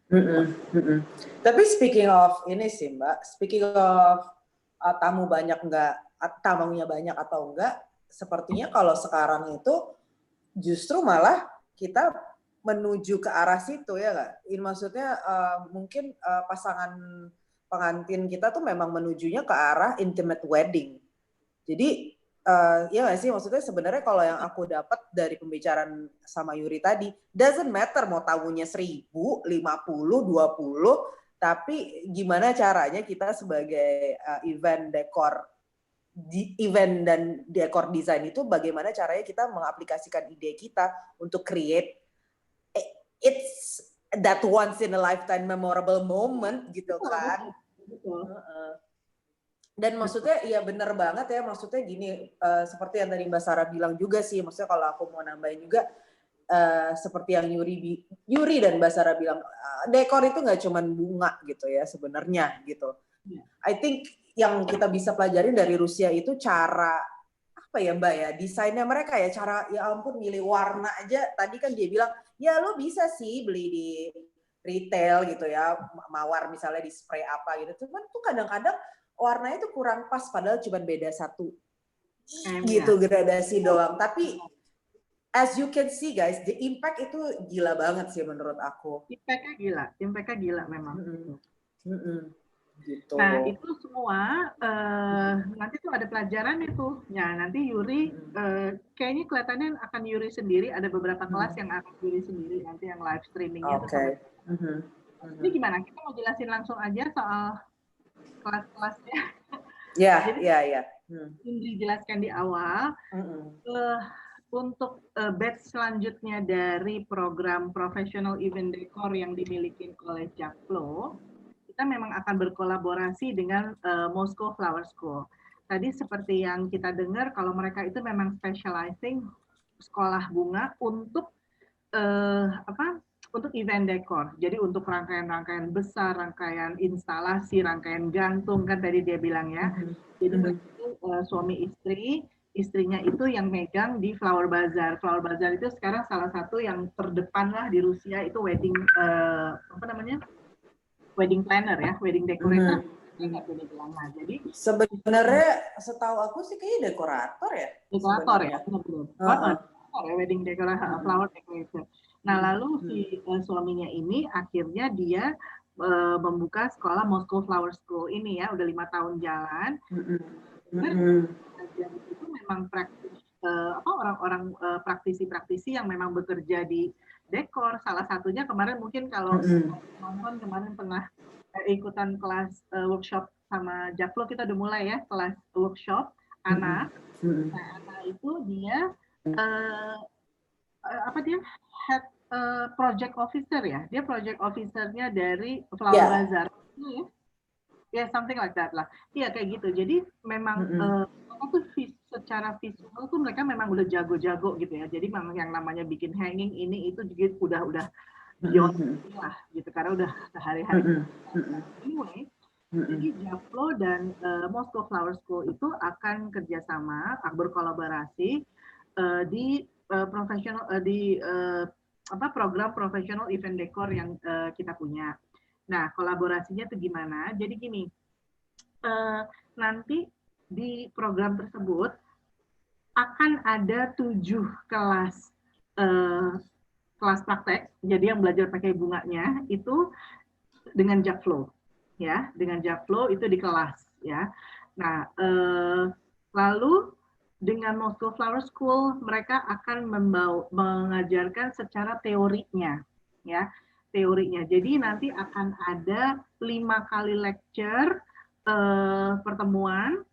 Tapi speaking of ini sih Mbak, speaking of tamunya banyak atau enggak, sepertinya kalau sekarang itu justru malah kita menuju ke arah situ ya nggak? Maksudnya mungkin pasangan pengantin kita tuh memang menujunya ke arah intimate wedding. Jadi ya nggak sih, maksudnya sebenarnya kalau yang aku dapat dari pembicaraan sama Yuri tadi, doesn't matter mau tamunya 1000, 50, 20, tapi gimana caranya kita sebagai event dekor di event dan dekor design itu bagaimana caranya kita mengaplikasikan ide kita untuk create it's that once in a lifetime memorable moment gitu kan. Betul. Dan maksudnya ya benar banget ya, maksudnya gini, seperti yang tadi Mbak Sarah bilang juga sih, maksudnya kalau aku mau nambahin juga seperti yang Yuri dan Mbak Sarah bilang, dekor itu nggak cuma bunga gitu ya sebenarnya gitu. I think yang kita bisa pelajarin dari Rusia itu cara apa ya Mbak ya, desainnya mereka ya, cara ya ampun milih warna aja. Tadi kan dia bilang ya lo bisa sih beli di retail gitu ya, mawar misalnya di spray apa gitu, cuman tuh kadang-kadang warnanya tuh kurang pas padahal cuma beda satu gitu gradasi doang. Tapi as you can see guys, the impact itu gila banget sih menurut aku. Impactnya gila memang. Gitu. Nah itu semua nanti tuh ada pelajaran itu. Ya nanti Yuri kayaknya kelihatannya akan Yuri sendiri, ada beberapa kelas yang akan Yuri sendiri nanti yang live streamingnya. Oke. Ini gimana? Kita mau jelasin langsung aja soal kelas-kelasnya. Ya. Yuri jelaskan di awal. Untuk batch selanjutnya dari program Professional Event Decor yang dimiliki oleh Jakflo, kita memang akan berkolaborasi dengan Moscow Flower School. Tadi seperti yang kita dengar, kalau mereka itu memang specializing sekolah bunga untuk untuk event decor. Jadi untuk rangkaian-rangkaian besar, rangkaian instalasi, rangkaian gantung kan tadi dia bilang ya. Jadi mereka itu suami istri, istrinya itu yang megang di Flower Bazaar. Flower Bazaar itu sekarang salah satu yang terdepan lah di Rusia, itu wedding wedding planner ya, wedding decorator. Nah, jadi sebenarnya setahu aku sih kayaknya dekorator ya. Dekorator ya, benar. Wedding decorator, flower decorator. Nah, lalu si suaminya ini akhirnya dia membuka sekolah Moscow Flower School ini ya, udah 5 tahun jalan. Itu memang praktis orang-orang praktisi-praktisi yang memang bekerja di dekor. Salah satunya kemarin mungkin kalau nonton kemarin pernah ikutan kelas workshop sama Jakflo, kita udah mulai ya kelas workshop Ana. Nah, Ana itu dia dia head project officer ya. Dia project officernya dari Flower Bazaar. Ya, something like that lah. Iya kayak gitu. Jadi memang secara visual tuh mereka memang udah jago-jago gitu ya. Jadi memang yang namanya bikin hanging ini itu juga udah beyond lah gitu, karena udah sehari-hari. Anyway, jadi Jakflo dan Moscow Flower School itu akan kerjasama, berkolaborasi di program professional event decor yang kita punya. Nah, kolaborasinya itu gimana? Jadi gini, nanti di program tersebut akan ada 7 kelas kelas praktek. Jadi yang belajar pakai bunganya itu dengan Jakflo, ya, dengan Jakflo itu di kelas, ya. Nah, lalu dengan Moscow Flower School mereka akan mengajarkan secara teorinya, ya. Teorinya. Jadi nanti akan ada 5 kali lecture pertemuan,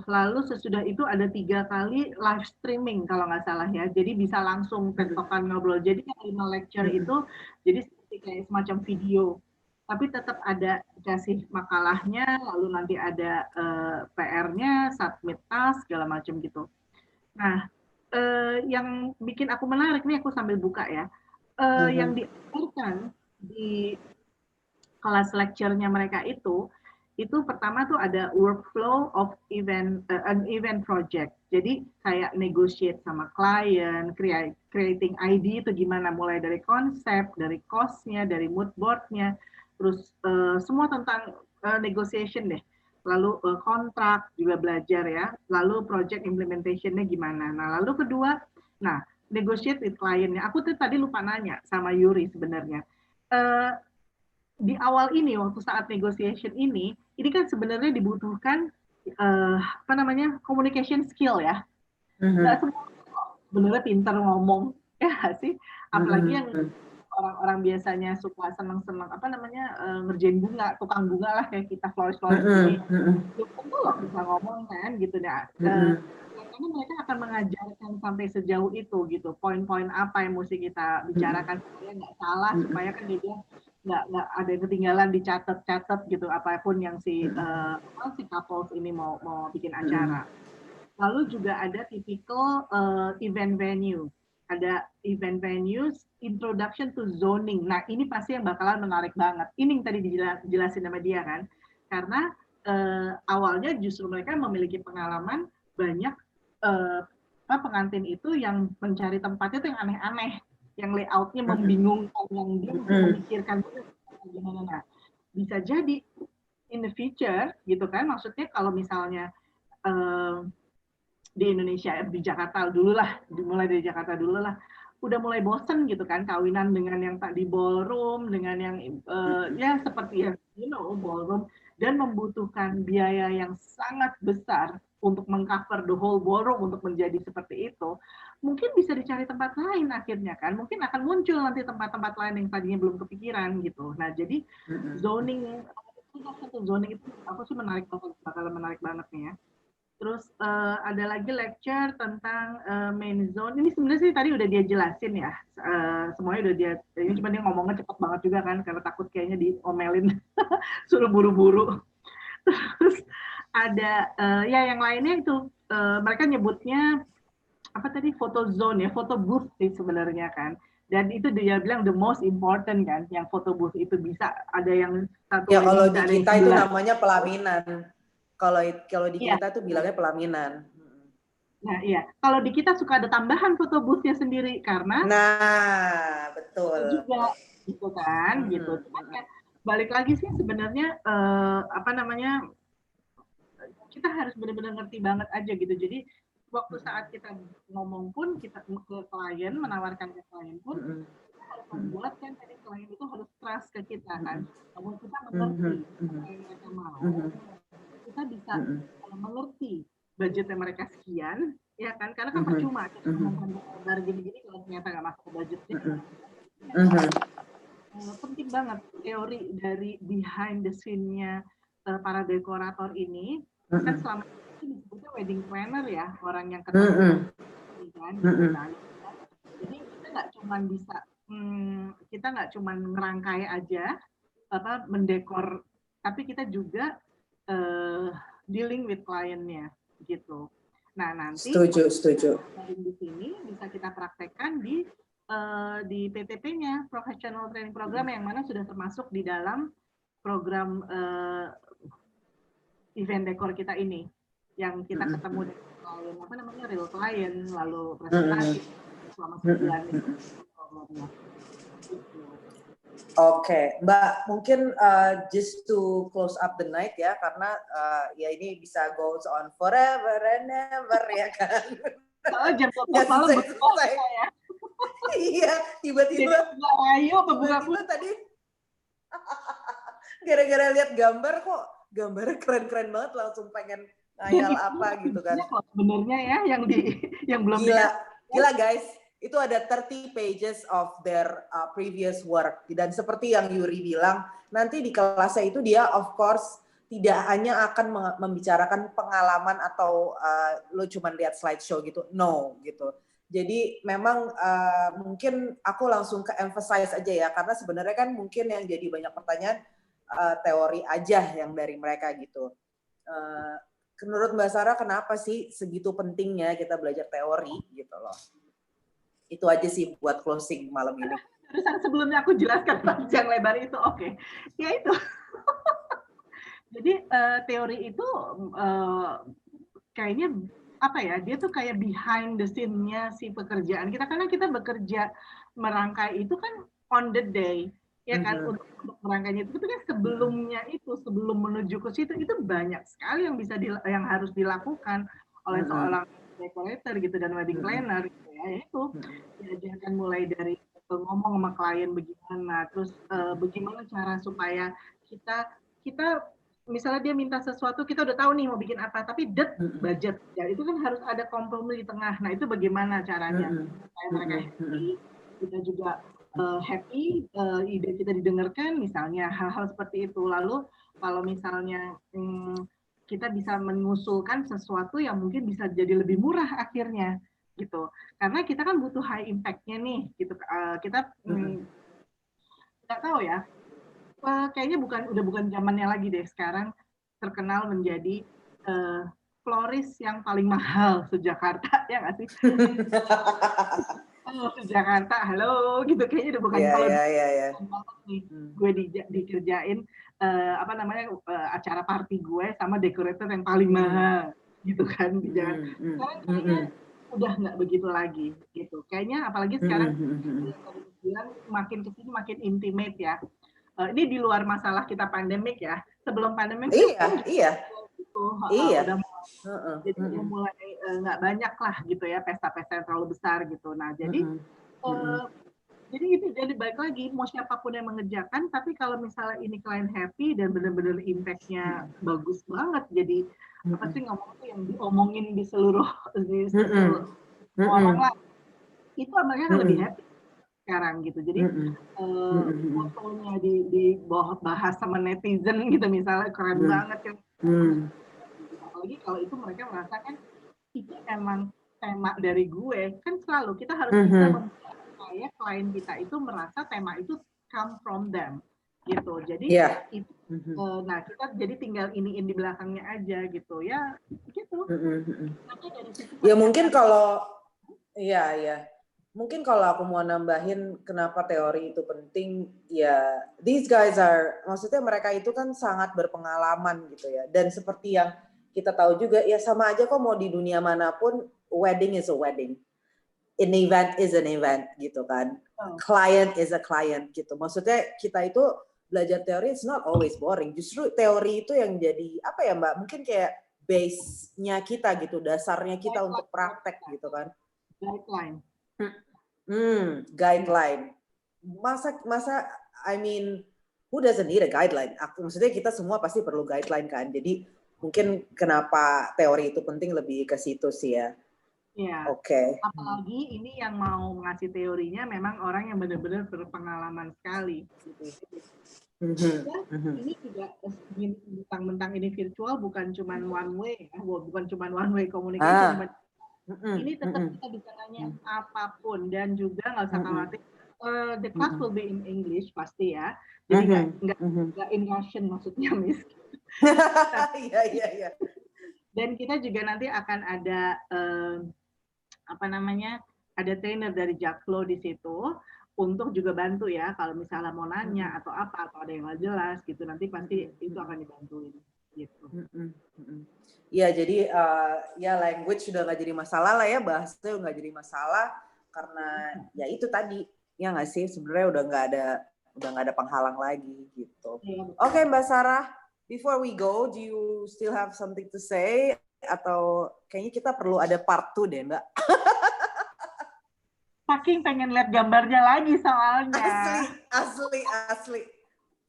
lalu sesudah itu ada 3 kali live streaming kalau nggak salah ya. Jadi bisa langsung tektokan ngobrol. Jadi yang 5 lecture itu jadi seperti kayak semacam video, tapi tetap ada dikasih makalahnya, lalu nanti ada PR-nya, submit task segala macam gitu. Nah, yang bikin aku menarik nih, aku sambil buka ya. Yang diajarkan di kelas lecture-nya mereka itu pertama tuh ada workflow of an event project. Jadi kayak negotiate sama klien, creating ID itu gimana, mulai dari konsep, dari cost-nya, dari mood board-nya, terus semua tentang negotiation deh. Lalu kontrak juga belajar ya. Lalu project implementation-nya gimana. Nah, lalu kedua, negotiate with client-nya. Aku tuh tadi lupa nanya sama Yuri sebenarnya. Di awal ini, waktu saat negotiation ini kan sebenarnya dibutuhkan communication skill ya. Nggak semua benernya pintar ngomong, ya sih. Apalagi yang orang-orang biasanya suka seneng-seneng ngerjain bunga, tukang bunga lah kayak kita florist ini, tentu loh bisa ngomong kan gitu ya. Karena mereka akan mengajarkan sampai sejauh itu gitu, poin-poin apa yang mesti kita bicarakan supaya nggak salah, supaya kan dia nggak ada yang ketinggalan, dicatat gitu apapun yang si couples ini mau bikin acara. Lalu juga ada typical event venue. Ada event venues, introduction to zoning. Nah, ini pasti yang bakalan menarik banget. Ini yang tadi dijelasin sama dia kan. Karena awalnya justru mereka memiliki pengalaman banyak pengantin itu yang mencari tempatnya itu yang aneh-aneh, yang layoutnya membingungkan, yang dia memikirkan gimana. Nah, bisa jadi in the future gitu kan, maksudnya kalau misalnya di Indonesia, di Jakarta dulu lah, dimulai dari Jakarta dulu lah, udah mulai bosen gitu kan kawinan dengan yang tak di ballroom, dengan yang ya seperti yang ballroom, dan membutuhkan biaya yang sangat besar untuk mengcover the whole ballroom untuk menjadi seperti itu. Mungkin bisa dicari tempat lain akhirnya kan, mungkin akan muncul nanti tempat-tempat lain yang tadinya belum kepikiran gitu. Nah jadi zoning itu aku sih menarik banget, bakalan menarik banget nih ya. Terus ada lagi lecture tentang main zone. Ini sebenarnya sih tadi udah dia jelasin ya. Semuanya udah dia, ini cuma dia ngomongnya cepet banget juga kan, karena takut kayaknya diomelin, suruh buru-buru. Terus ada ya yang lainnya itu, mereka nyebutnya, apa tadi, photo zone ya, photo booth sih sebenarnya kan. Dan itu dia bilang the most important kan, yang photo booth itu bisa ada yang satu. Ya kalau di kita itu namanya pelaminan. Kalau di kita tuh bilangnya pelaminan. Nah iya, kalau di kita suka ada tambahan foto booth-nya sendiri karena betul juga gitu kan, gitu. Cuman balik lagi sih sebenarnya kita harus benar-benar ngerti banget aja gitu. Jadi waktu saat kita ngomong pun, kita ke klien, menawarkan ke klien pun, kita harus membuat kan tadi klien itu harus trust ke kita kan, bahwa kita mengerti apa yang mereka mau. Kita bisa mengerti budgetnya mereka sekian, ya kan? Karena kan percuma kita ngomong gini-gini kalau ternyata nggak masuk ke budgetnya. Penting banget teori dari behind the scene-nya para dekorator ini. Kan selama ini disebutnya wedding planner ya, orang yang ketemu, kan? Jadi kita nggak cuma ngerangkai aja, mendekor, tapi kita juga dealing with kliennya gitu. Nah nanti setuju. Di sini bisa kita praktekkan di PTP-nya, Professional Training Program, yang mana sudah termasuk di dalam program event dekor kita ini, yang kita ketemu dengan klien, real client, lalu presentasi selama sebulan itu. Oke, Mbak, mungkin just to close up the night ya, karena ya ini bisa goes on forever and ever ya kan. Oh, jam 12 malam selesai ya. Iya, tiba-tiba tadi gara-gara lihat gambar kok gambarnya keren-keren banget, langsung pengen ngayal apa gitu kan. Sebenarnya ya yang belum gila guys. Itu ada 30 pages of their previous work. Dan seperti yang Yuri bilang, nanti di kelasnya itu dia of course tidak hanya akan membicarakan pengalaman atau lo cuma lihat slideshow gitu. No, gitu. Jadi memang mungkin aku langsung ke emphasize aja ya, karena sebenarnya kan mungkin yang jadi banyak pertanyaan teori aja yang dari mereka gitu. Menurut Mbak Sarah, kenapa sih segitu pentingnya kita belajar teori gitu loh? Itu aja sih buat closing malam ini. Sebelumnya aku jelaskan panjang lebar itu, oke. Ya itu. Jadi teori itu kayaknya apa ya? Dia tuh kayak behind the scene-nya si pekerjaan kita, karena kita bekerja merangkai itu kan on the day, ya kan? Untuk merangkainya itu kan sebelumnya itu, sebelum menuju ke situ itu banyak sekali yang bisa yang harus dilakukan oleh seorang decorator gitu dan wedding planner. Ya itu diajarkan mulai dari ngomong sama klien bagaimana, terus bagaimana cara supaya kita misalnya dia minta sesuatu, kita udah tahu nih mau bikin apa, tapi budget ya itu kan harus ada kompromi di tengah. Nah itu bagaimana caranya supaya mereka happy, kita juga happy, ide kita didengarkan, misalnya hal-hal seperti itu. Lalu kalau misalnya kita bisa mengusulkan sesuatu yang mungkin bisa jadi lebih murah akhirnya, gitu. Karena kita kan butuh high impact-nya nih, gitu. Kita nggak tahu ya. Kayaknya udah bukan zamannya lagi deh sekarang terkenal menjadi florist yang paling mahal se-Jakarta, ya nggak sih? Se-Jakarta, halo, gitu kayaknya udah bukan kalau nih gue dikerjain acara party gue sama dekorator yang paling mahal, gitu kan di jalan. Sekarang kayaknya udah nggak begitu lagi, gitu. Kayaknya apalagi sekarang makin kesini makin intimate ya. Ini di luar masalah kita pandemik ya. Sebelum pandemik iya. Jadi udah mulai nggak banyak lah gitu ya pesta-pesta yang terlalu besar gitu. Nah jadi jadi balik lagi mau siapapun yang mengerjakan, tapi kalau misalnya ini klien happy dan benar-benar impact-nya bagus banget, jadi apa sih ngomong yang diomongin di seluruh orang lah, itu mereka lebih happy sekarang gitu. Jadi fotonya bahas sama netizen gitu misalnya keren banget kan. Apalagi kalau itu mereka merasakan itu emang tema dari gue, kan selalu kita harus bisa membuat supaya klien kita itu merasa tema itu come from them gitu. Jadi itu nah kita jadi tinggal iniin di belakangnya aja gitu ya gitu. Ya mungkin kalau mungkin kalau aku mau nambahin kenapa teori itu penting, ya these guys maksudnya mereka itu kan sangat berpengalaman gitu ya, dan seperti yang kita tahu juga ya sama aja kok mau di dunia manapun, wedding is a wedding, an event is an event gitu kan, client is a client gitu. Maksudnya kita itu belajar teori it's not always boring, justru teori itu yang jadi apa ya Mbak, mungkin kayak base-nya kita gitu, dasarnya kita untuk praktek gitu kan. Guideline. Masa I mean, who doesn't need a guideline? Maksudnya kita semua pasti perlu guideline kan. Jadi mungkin kenapa teori itu penting lebih ke situ sih ya. Iya. Oke. Apalagi ini yang mau ngasih teorinya memang orang yang benar-benar berpengalaman sekali gitu. Ini juga mentang-mentang ini virtual bukan cuma one way, bukan cuma one way communication. Ini tetap kita bisa nanya apapun dan juga nggak usah khawatir. The class will be in English pasti ya. Jadi nggak in Russian maksudnya, Miss. Iya. Dan kita juga nanti akan ada ada trainer dari Jakflow di situ untuk juga bantu ya kalau misalnya mau nanya atau apa atau ada yang nggak jelas gitu, nanti pasti itu akan dibantuin gitu. Ya jadi ya language sudah nggak jadi masalah lah ya, bahasa nggak jadi masalah karena ya itu tadi ya nggak sih, sebenarnya udah nggak ada penghalang lagi gitu. Oke, Mbak Sarah, before we go, do you still have something to say atau kayaknya kita perlu ada part 2 deh Mbak? Saking pengen lihat gambarnya lagi soalnya. Asli.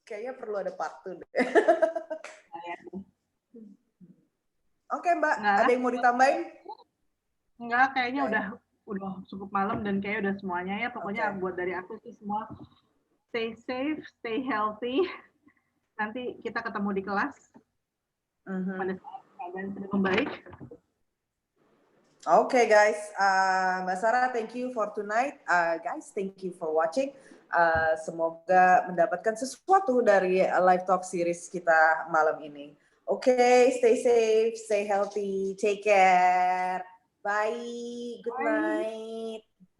Kayaknya perlu ada part 2 deh. Oke Mbak, ada yang mau ditambahin? Enggak, kayaknya udah cukup malam dan kayaknya udah semuanya ya. Pokoknya buat dari aku sih semua stay safe, stay healthy. Nanti kita ketemu di kelas pada saat keadaan sudah membaik. Oke guys, Mbak Sarah, thank you for tonight. Guys, thank you for watching. Semoga mendapatkan sesuatu dari live talk series kita malam ini. Okay, stay safe, stay healthy, take care. Bye. Good night.